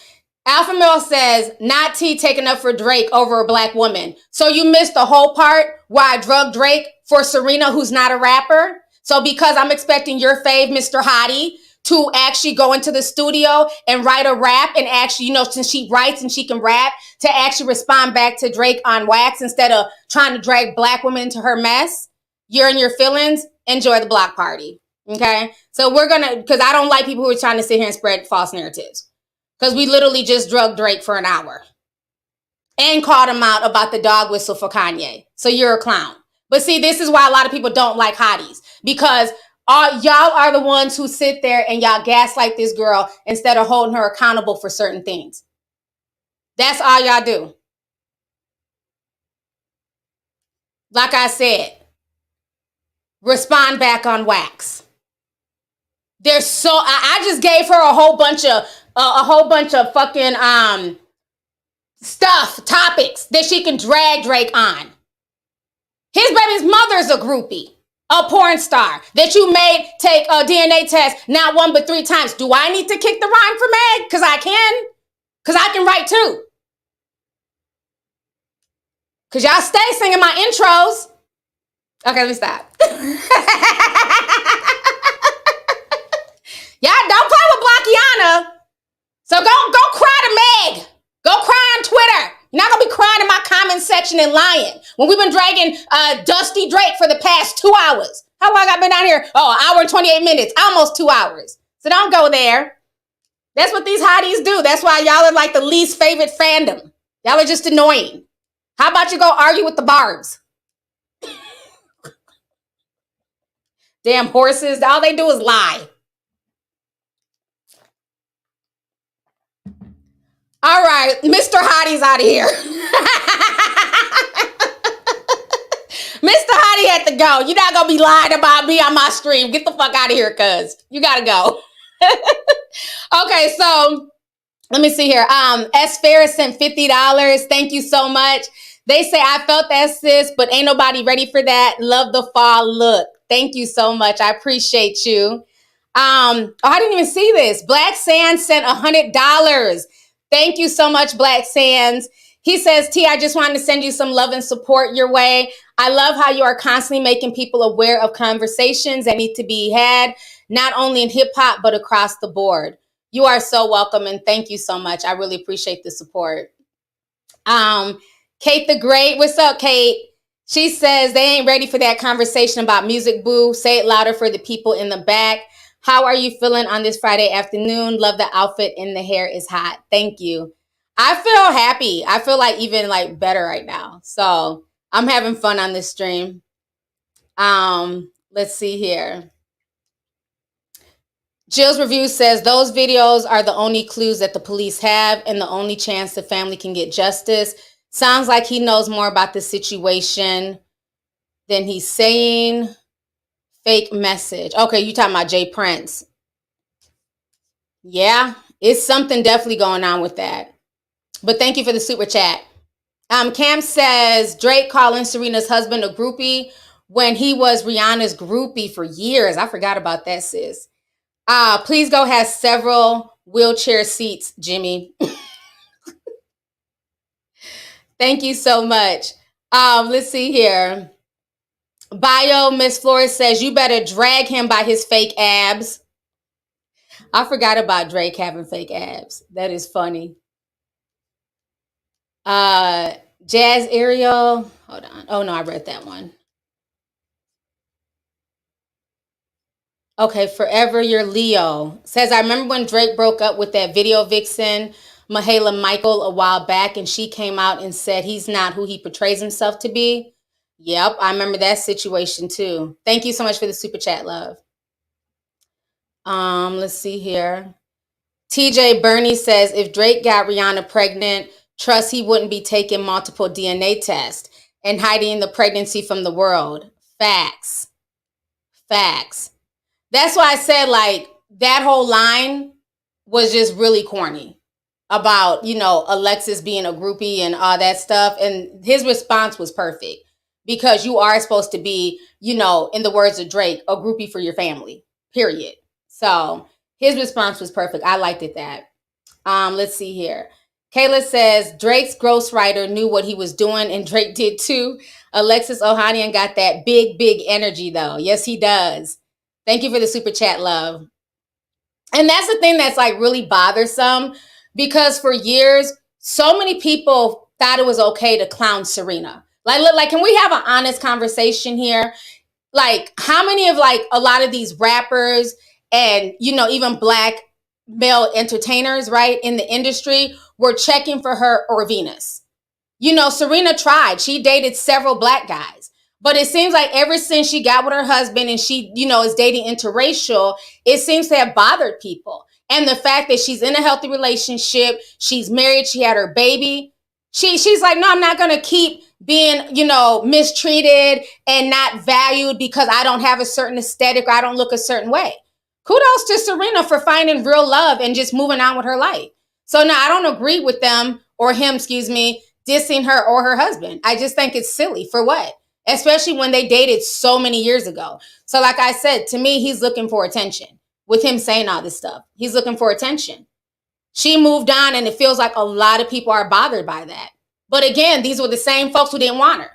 Alpha Male says, not T taking up for Drake over a black woman. So you missed the whole part where I drug Drake for Serena, who's not a rapper. So because I'm expecting your fave, Mr. Hottie, to actually go into the studio and write a rap and actually, since she writes and she can rap, to actually respond back to Drake on wax instead of trying to drag black women into her mess. You're in your feelings. Enjoy the block party. Okay? So because I don't like people who are trying to sit here and spread false narratives. Because we literally just drugged Drake for an hour. And called him out about the dog whistle for Kanye. So you're a clown. But see, this is why a lot of people don't like hotties. Because y'all are the ones who sit there and y'all gaslight this girl instead of holding her accountable for certain things. That's all y'all do. Like I said, respond back on wax. I just gave her a whole bunch of fucking topics that she can drag Drake on. His baby's mother's a groupie. A porn star that you made take a DNA test, not one but 3 times. Do I need to kick the rhyme for Meg? Because I can. Because I can write too. Because y'all stay singing my intros. Okay, let me stop. Y'all don't play with Blockiana. So go cry to Meg. Go cry on Twitter. You're not going to be crying in my comment section and lying. When we've been dragging Dusty Drake for the past 2 hours. How long I've been out here? Oh, 1 hour and 28 minutes. Almost 2 hours. So don't go there. That's what these hotties do. That's why y'all are like the least favorite fandom. Y'all are just annoying. How about you go argue with the Barbs? Damn horses. All they do is lie. All right, Mr. Hottie's out of here. Mr. Hottie had to go. You're not going to be lying about me on my stream. Get the fuck out of here, cuz. You got to go. Okay, so let me see here. S. Ferris sent $50. Thank you so much. They say, I felt that, sis, but ain't nobody ready for that. Love the fall look. Thank you so much. I appreciate you. I didn't even see this. Black Sands sent $100. Thank you so much, Black Sands. He says, T, I just wanted to send you some love and support your way. I love how you are constantly making people aware of conversations that need to be had, not only in hip hop, but across the board. You are so welcome, and thank you so much. I really appreciate the support. Kate the Great, what's up, Kate? She says they ain't ready for that conversation about music, boo. Say it louder for the people in the back. How are you feeling on this Friday afternoon? Love the outfit and the hair is hot. Thank you. I feel happy. I feel like even like better right now. So I'm having fun on this stream. Let's see here. Jill's review says those videos are the only clues that the police have and the only chance the family can get justice. Sounds like he knows more about the situation than he's saying. Fake message. Okay, you talking about Jay Prince. Yeah, it's something definitely going on with that. But thank you for the super chat. Cam says Drake calling Serena's husband a groupie when he was Rihanna's groupie for years. I forgot about that, sis. Please go has several wheelchair seats, Jimmy. Thank you so much. Let's see here. Bio Miss Flores says you better drag him by his fake abs. I forgot about Drake having fake abs. That is funny. Jazz Ariel. Hold on. Oh no, I read that one. Okay, Forever Your Leo says, I remember when Drake broke up with that video vixen, Mahala Michael, a while back, and she came out and said he's not who he portrays himself to be. Yep, I remember that situation too. Thank you so much for the super chat, love. Let's see here. TJ Bernie says, if Drake got Rihanna pregnant, trust he wouldn't be taking multiple DNA tests and hiding the pregnancy from the world. Facts. Facts. That's why I said, like, that whole line was just really corny about, you know, Alexis being a groupie and all that stuff. And his response was perfect because you are supposed to be, you know, in the words of Drake, a groupie for your family, period. So his response was perfect. I liked it that. Let's see here. Kayla says Drake's ghostwriter knew what he was doing and Drake did too. Alexis Ohanian got that big energy though. Yes, he does. Thank you for the super chat, love. And that's the thing that's like really bothersome because for years, so many people thought it was okay to clown Serena. Like, can we have an honest conversation here? Like, how many of like a lot of these rappers and, you know, even black male entertainers, right, in the industry were checking for her or Venus? You know, Serena tried. She dated several black guys. But it seems like ever since she got with her husband and she, you know, is dating interracial, it seems to have bothered people. And the fact that she's in a healthy relationship, she's married, she had her baby. She's like, no, I'm not going to keep being, you know, mistreated and not valued because I don't have a certain aesthetic or I don't look a certain way. Kudos to Serena for finding real love and just moving on with her life. So now I don't agree with them or him, dissing her or her husband. I just think it's silly. For what? Especially when they dated so many years ago. So like I said, to me, he's looking for attention with him saying all this stuff. He's looking for attention. She moved on and it feels like a lot of people are bothered by that. But again, these were the same folks who didn't want her.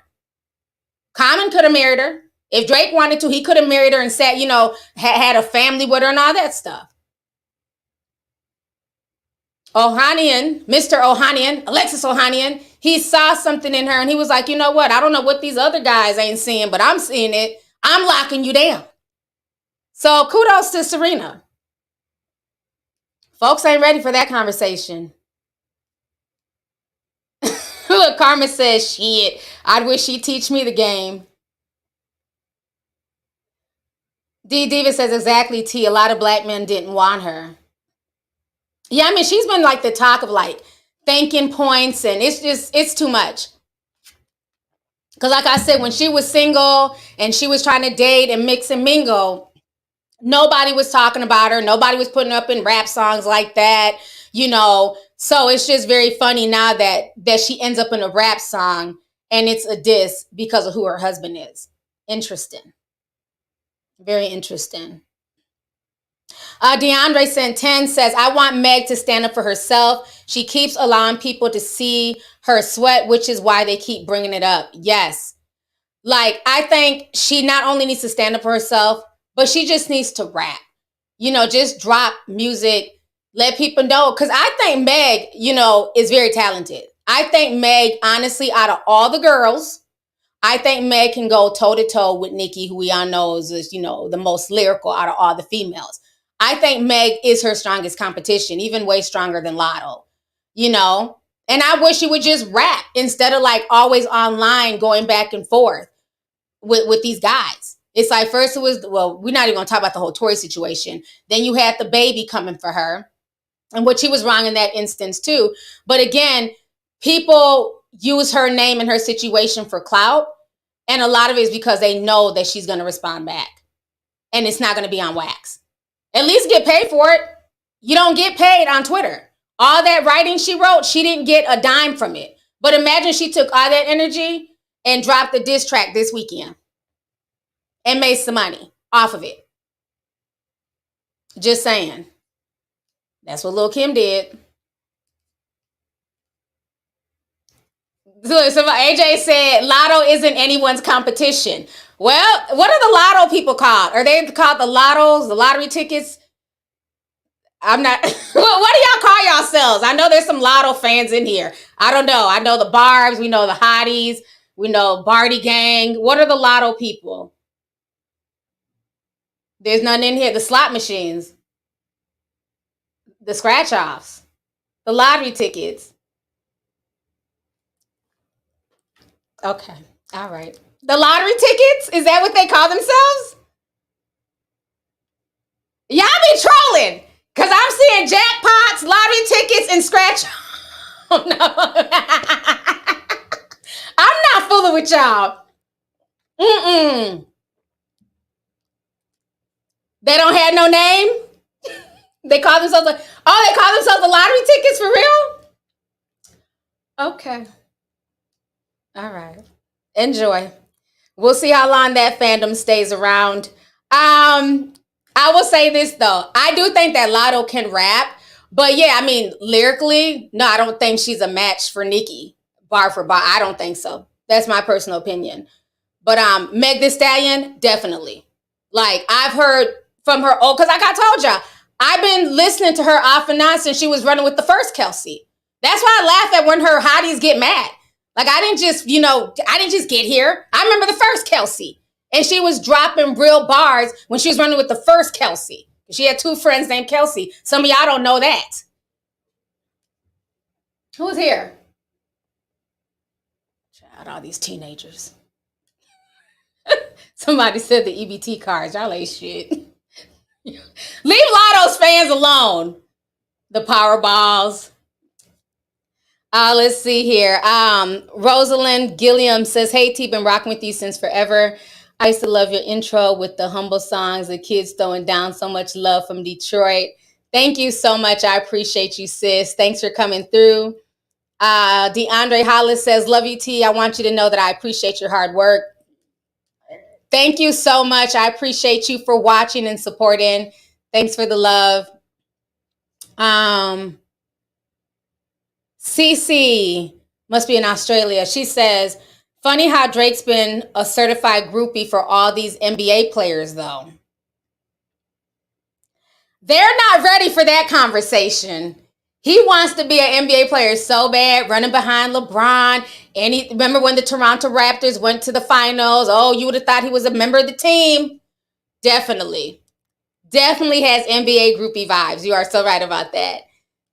Common could have married her. If Drake wanted to, he could have married her and sat, you know, had a family with her and all that stuff. Ohanian, Mr. Ohanian, Alexis Ohanian, he saw something in her and he was like, you know what? I don't know what these other guys ain't seeing, but I'm seeing it. I'm locking you down. So kudos to Serena. Folks ain't ready for that conversation. Look, Karma says, shit, I'd wish she'd teach me the game. D Diva says, exactly, T. A lot of black men didn't want her. Yeah, I mean, she's been like the talk of like thanking points and it's too much. Because like I said, when she was single and she was trying to date and mix and mingle, nobody was talking about her. Nobody was putting up in rap songs like that, you know. So it's just very funny now that she ends up in a rap song and it's a diss because of who her husband is. Interesting. Very interesting. DeAndre Santen says, I want Meg to stand up for herself. She keeps allowing people to see her sweat, which is why they keep bringing it up. Yes. Like, I think she not only needs to stand up for herself, but she just needs to rap. You know, just drop music, let people know. Because I think Meg, you know, is very talented. I think Meg, honestly, out of all the girls, I think Meg can go toe to toe with Nikki, who we all know is, you know, the most lyrical out of all the females. I think Meg is her strongest competition, even way stronger than Lotto, you know? And I wish she would just rap instead of like always online going back and forth with these guys. It's like first it was, well, we're not even gonna talk about the whole Tory situation. Then you had the baby coming for her, and which she was wrong in that instance too. But again, people use her name and her situation for clout. And a lot of it is because they know that she's going to respond back. And it's not going to be on wax. At least get paid for it. You don't get paid on Twitter. All that writing she wrote, she didn't get a dime from it. But imagine she took all that energy and dropped the diss track this weekend and made some money off of it. Just saying. That's what Lil' Kim did. So AJ said, Lotto isn't anyone's competition. Well, what are the Lotto people called? Are they called the Lottos, the lottery tickets? I'm not. What do y'all call yourselves? I know there's some Lotto fans in here. I don't know. I know the Barbs. We know the Hotties. We know Barty Gang. What are the Lotto people? There's none in here. The slot machines. The scratch-offs. The lottery tickets. Okay. All right. The lottery tickets? Is that what they call themselves? Y'all be trolling. Because I'm seeing jackpots, lottery tickets, and scratch. Oh, no. I'm not fooling with y'all. They don't have no name? They call themselves they call themselves the lottery tickets for real? Okay. All right. Enjoy. We'll see how long that fandom stays around. I will say this though. I do think that Lotto can rap, but yeah, I mean, lyrically, no, I don't think she's a match for Nikki, bar for bar. I don't think so. That's my personal opinion. But Meg Thee Stallion, definitely. Like I've heard from her, because like I told y'all, I've been listening to her off and on since she was running with the first Kelsey. That's why I laugh at when her hotties get mad. Like I didn't just get here. I remember the first Kelsey. And she was dropping real bars when she was running with the first Kelsey. She had two friends named Kelsey. Some of y'all don't know that. Who's here? Shout out all these teenagers. Somebody said the EBT cards. Y'all ain't shit. Leave Lotto's fans alone. The Powerballs. Let's see here. Rosalind Gilliam says, hey, T, been rocking with you since forever. I used to love your intro with the humble songs, the kids throwing down, so much love from Detroit. Thank you so much. I appreciate you, sis. Thanks for coming through. DeAndre Hollis says, love you, T. I want you to know that I appreciate your hard work. Thank you so much. I appreciate you for watching and supporting. Thanks for the love. Cece must be in Australia. She says, funny how Drake's been a certified groupie for all these NBA players, though. They're not ready for that conversation. He wants to be an NBA player so bad, running behind LeBron. And remember when the Toronto Raptors went to the finals? Oh, you would have thought he was a member of the team. Definitely. Definitely has NBA groupie vibes. You are so right about that.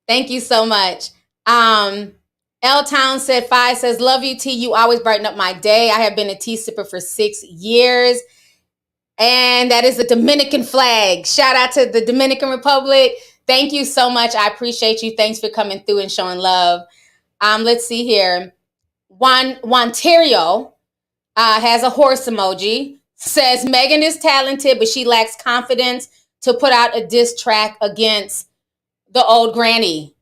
Thank you so much. L Town said 5 says, love you, T. You always brighten up my day. I have been a tea sipper for 6 years. And that is the Dominican flag. Shout out to the Dominican Republic. Thank you so much. I appreciate you. Thanks for coming through and showing love. Let's see here. Wanterio has a horse emoji. Says, Megan is talented, but she lacks confidence to put out a diss track against the old granny.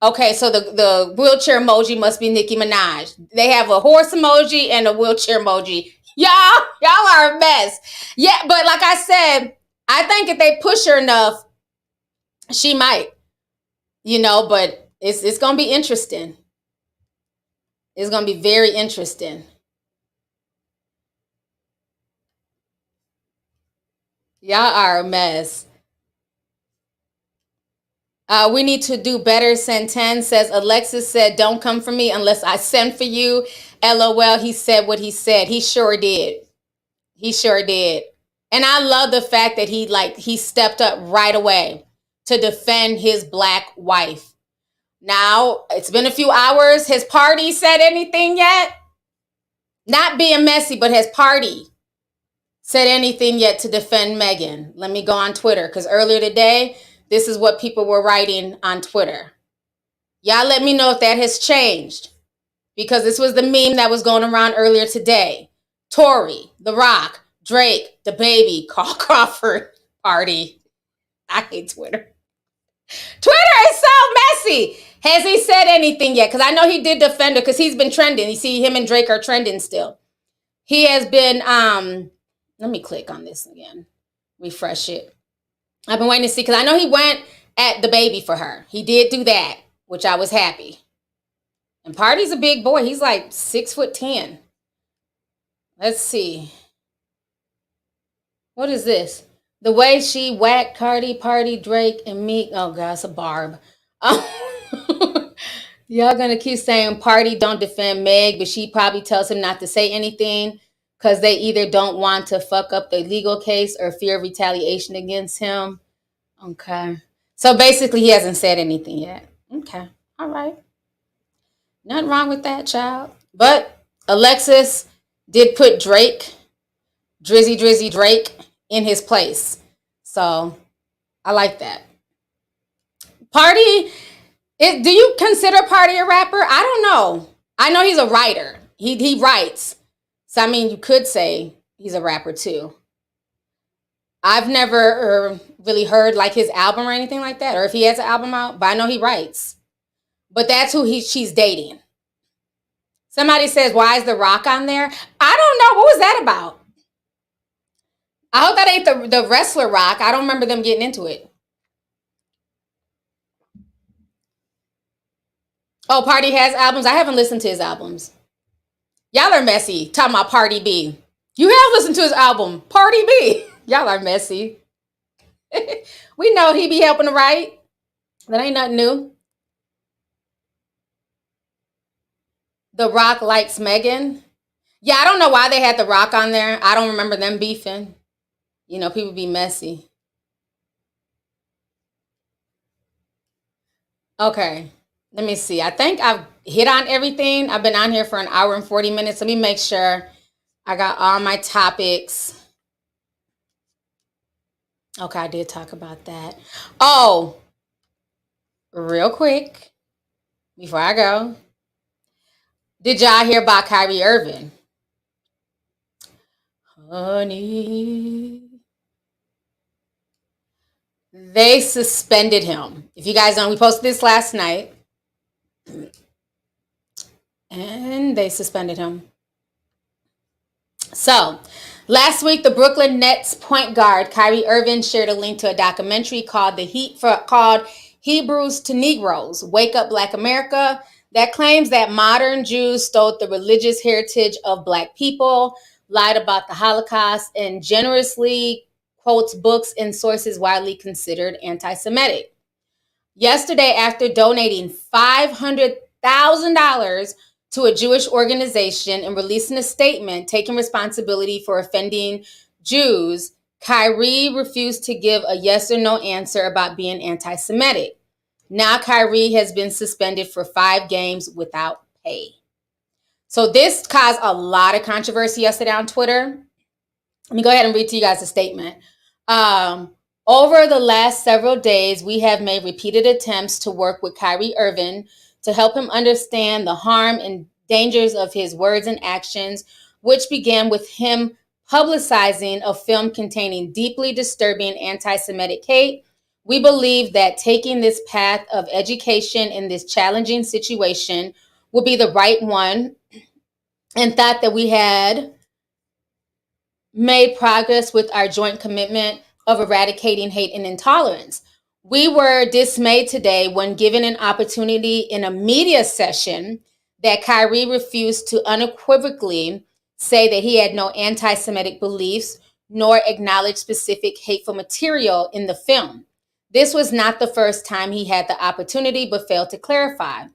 Okay, so the wheelchair emoji must be Nicki Minaj. They have a horse emoji and a wheelchair emoji. Y'all are a mess. Yeah, but like I said, I think if they push her enough, she might. But it's going to be interesting. It's going to be very interesting. Y'all are a mess. We need to do better. Send 10 says, Alexis said, don't come for me unless I send for you. LOL, he said what he said. He sure did. He sure did. And I love the fact that he stepped up right away to defend his black wife. Now, it's been a few hours. Has Party said anything yet? Not being messy, but has Party said anything yet to defend Megan? Let me go on Twitter, because earlier today, this is what people were writing on Twitter. Y'all let me know if that has changed, because this was the meme that was going around earlier today. Tory, The Rock, Drake, the baby, Carl Crawford, Party. I hate Twitter. Twitter is so messy. Has he said anything yet? Because I know he did defend her, because he's been trending. You see, him and Drake are trending still. He has been, let me click on this again. Refresh it. I've been waiting to see, because I know he went at the baby for her. He did do that, which I was happy. And Party's a big boy. He's like 6'10". Let's see. What is this? The way she whacked Cardi, Party, Drake, and Meek. Oh, God, it's a barb. Y'all gonna keep saying Party don't defend Meg, but she probably tells him not to say anything because they either don't want to fuck up the legal case or fear retaliation against him. Okay. So basically, he hasn't said anything yet. Okay. All right. Nothing wrong with that, child. But Alexis did put Drake, Drizzy Drake, in his place. So I like that. Party, do you consider Party a rapper? I don't know. I know he's a writer. He writes. So I mean, you could say he's a rapper too. I've never really heard like his album or anything like that, or if he has an album out, but I know he writes. But that's who she's dating. Somebody says, why is The Rock on there? I don't know. What was that about? I hope that ain't the wrestler Rock. I don't remember them getting into it. Oh, Party has albums? I haven't listened to his albums. Y'all are messy. Talking about Party B. You have listened to his album, Party B. Y'all are messy. We know he be helping to write. That ain't nothing new. The Rock likes Megan. Yeah, I don't know why they had The Rock on there. I don't remember them beefing. You know, people be messy. Okay, let me see. I think I've hit on everything. I've been on here for an hour and 40 minutes. Let me make sure I got all my topics. Okay, I did talk about that. Oh, real quick, before I go. Did y'all hear about Kyrie Irving? Honey. They suspended him. If you guys know, we posted this last night. And they suspended him. So, last week, the Brooklyn Nets point guard Kyrie Irving shared a link to a documentary called called Hebrews to Negroes, Wake Up Black America, that claims that modern Jews stole the religious heritage of Black people, lied about the Holocaust, and generously quotes books and sources widely considered anti-Semitic. Yesterday, after donating $500,000 to a Jewish organization and releasing a statement taking responsibility for offending Jews, Kyrie refused to give a yes or no answer about being anti-Semitic. Now Kyrie has been suspended for 5 games without pay. So this caused a lot of controversy yesterday on Twitter. Let me go ahead and read to you guys a statement. Over the last several days, we have made repeated attempts to work with Kyrie Irving to help him understand the harm and dangers of his words and actions, which began with him publicizing a film containing deeply disturbing anti-Semitic hate. We believe that taking this path of education in this challenging situation would be the right one, and thought that we had made progress with our joint commitment of eradicating hate and intolerance. We were dismayed today when given an opportunity in a media session that Kyrie refused to unequivocally say that he had no anti-Semitic beliefs, nor acknowledge specific hateful material in the film. This was not the first time he had the opportunity, but failed to clarify.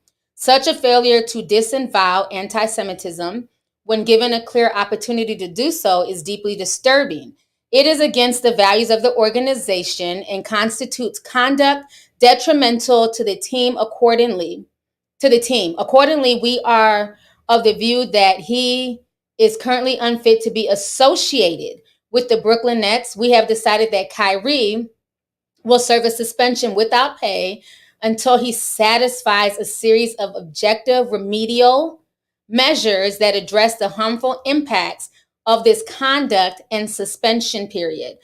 Such a failure to disavow anti-Semitism when given a clear opportunity to do so is deeply disturbing. It is against the values of the organization and constitutes conduct detrimental to the team accordingly. Accordingly, we are of the view that he is currently unfit to be associated with the Brooklyn Nets. We have decided that Kyrie will serve a suspension without pay until he satisfies a series of objective remedial measures that address the harmful impacts of this conduct and suspension period.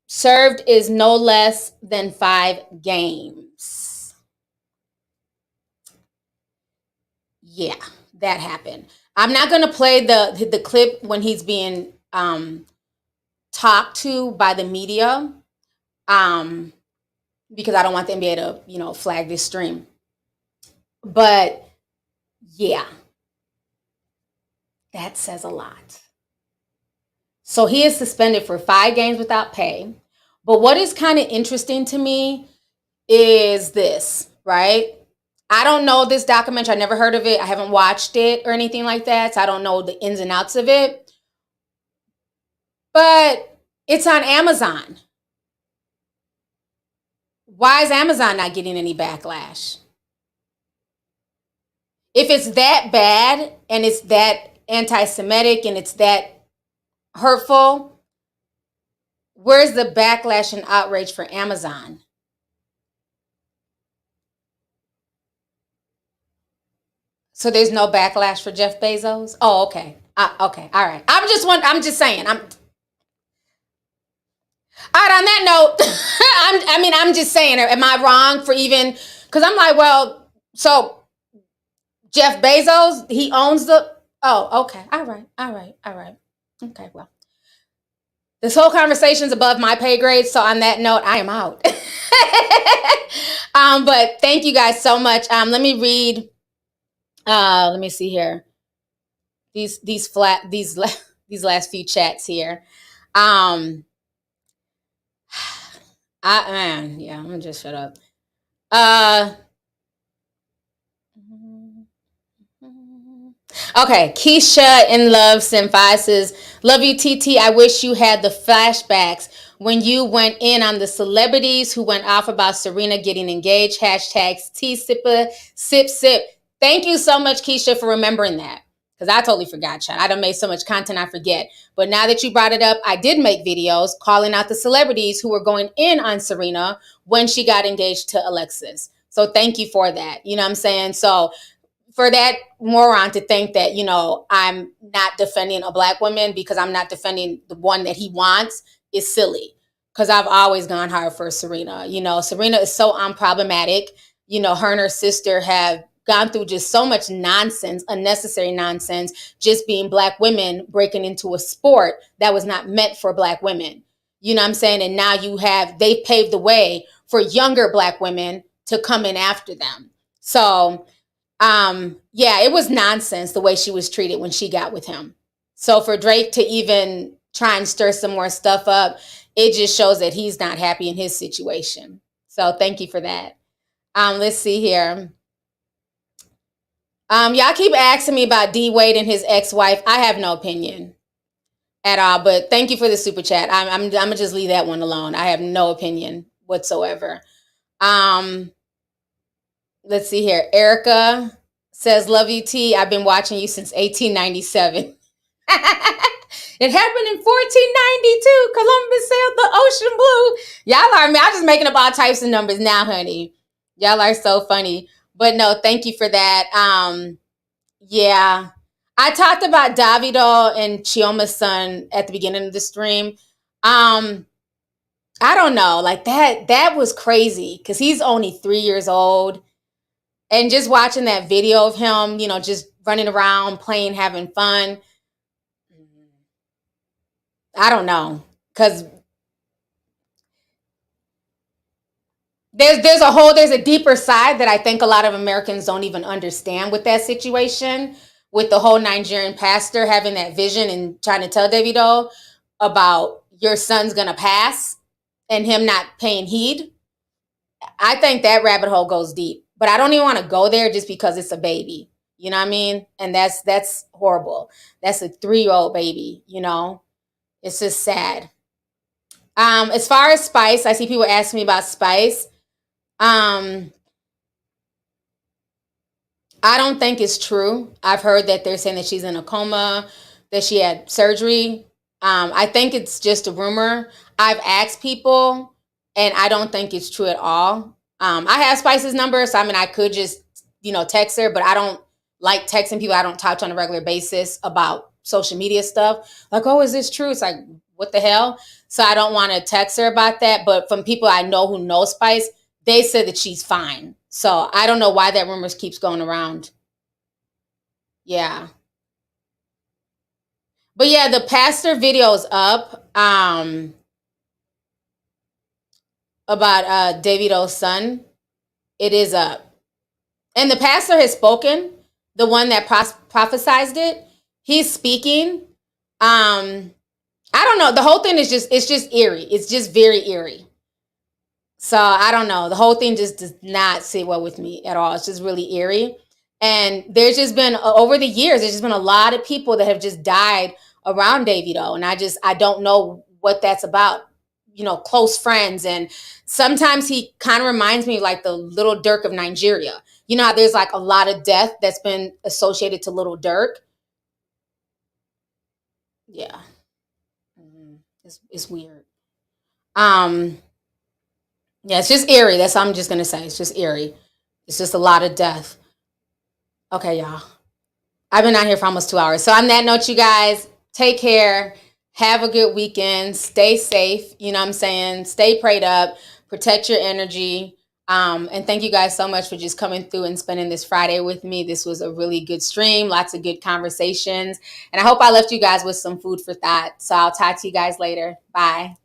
Served is no less than 5 games. Yeah, that happened. I'm not going to play the clip when he's being talked to by the media, because I don't want the NBA to, flag this stream. But yeah, that says a lot. So he is suspended for 5 games without pay. But what is kind of interesting to me is this, right? I don't know this documentary. I never heard of it. I haven't watched it or anything like that. So I don't know the ins and outs of it. But it's on Amazon. Why is Amazon not getting any backlash? If it's that bad and it's that anti-Semitic and it's that hurtful, where's the backlash and outrage for Amazon? So there's no backlash for Jeff Bezos? Oh, okay. Okay. All right. I'm just saying. All right, on that note, I'm just saying, am I wrong for even, because I'm like, well, so Jeff Bezos, he owns okay. All right. Okay, well, this whole conversation's above my pay grade. So on that note, I am out. But thank you guys so much. Let me read, let me see here. These last few chats here. I'm gonna just shut up. Okay, Keisha in Love Sim5 says, love you, TT. I wish you had the flashbacks when you went in on the celebrities who went off about Serena getting engaged. Hashtags #TSipper, sip. Thank you so much, Keisha, for remembering that. Because I totally forgot, chat. I done made so much content I forget. But now that you brought it up, I did make videos calling out the celebrities who were going in on Serena when she got engaged to Alexis. So thank you for that. You know what I'm saying? So for that moron to think that, I'm not defending a black woman because I'm not defending the one that he wants is silly. Because I've always gone hard for Serena. Serena is so unproblematic. Her and her sister have gone through just so much nonsense, unnecessary nonsense, just being black women breaking into a sport that was not meant for black women. You know what I'm saying? And now they've paved the way for younger black women to come in after them. So, it was nonsense the way she was treated when she got with him. So for Drake to even try and stir some more stuff up, it just shows that he's not happy in his situation. So thank you for that. Let's see here. Y'all keep asking me about D Wade and his ex-wife. I have no opinion at all, but thank you for the super chat. I'm gonna just leave that one alone. I have no opinion whatsoever. Let's see here. Erica says, love you, T. I've been watching you since 1897. It happened in 1492. Columbus sailed the ocean blue. Y'all are, I'm just making up all types of numbers now, honey. Y'all are so funny. But no, thank you for that. I talked about Davido and Chioma's son at the beginning of the stream. I don't know. Like that was crazy because he's only 3 years old. And just watching that video of him, just running around, playing, having fun. I don't know. Because there's a deeper side that I think a lot of Americans don't even understand with that situation. With the whole Nigerian pastor having that vision and trying to tell Davido about your son's going to pass and him not paying heed. I think that rabbit hole goes deep. but I don't even want to go there just because it's a baby. You know what I mean? And that's horrible. That's a 3-year-old baby, you know? It's just sad. As far as Spice, I see people asking me about Spice. I don't think it's true. I've heard that they're saying that she's in a coma, that she had surgery. I think it's just a rumor. I've asked people, and I don't think it's true at all. I have Spice's number, so I mean, I could just, text her, but I don't like texting people I don't talk to on a regular basis about social media stuff. Like, oh, is this true? It's like, what the hell? So I don't want to text her about that. But from people I know who know Spice, they said that she's fine. So I don't know why that rumor keeps going around. Yeah. But yeah, the pastor video is up about Davido's son. It is up. And the pastor has spoken, the one that prophesied it. He's speaking. I don't know. The whole thing is it's just eerie. It's just very eerie. So I don't know. The whole thing just does not sit well with me at all. It's just really eerie. And there's just been, over the years, there's just been a lot of people that have just died around Davido. And I don't know what that's about. Close friends. And sometimes he kind of reminds me of like the Little Dirk of Nigeria. You know how there's like a lot of death that's been associated to Little Dirk? Yeah. It's weird. Yeah, it's just eerie. That's all I'm just going to say. It's just eerie. It's just a lot of death. Okay, y'all. I've been out here for almost 2 hours. So on that note, you guys, take care. Have a good weekend. Stay safe. You know what I'm saying? Stay prayed up. Protect your energy. And thank you guys so much for just coming through and spending this Friday with me. This was a really good stream. Lots of good conversations. And I hope I left you guys with some food for thought. So I'll talk to you guys later. Bye.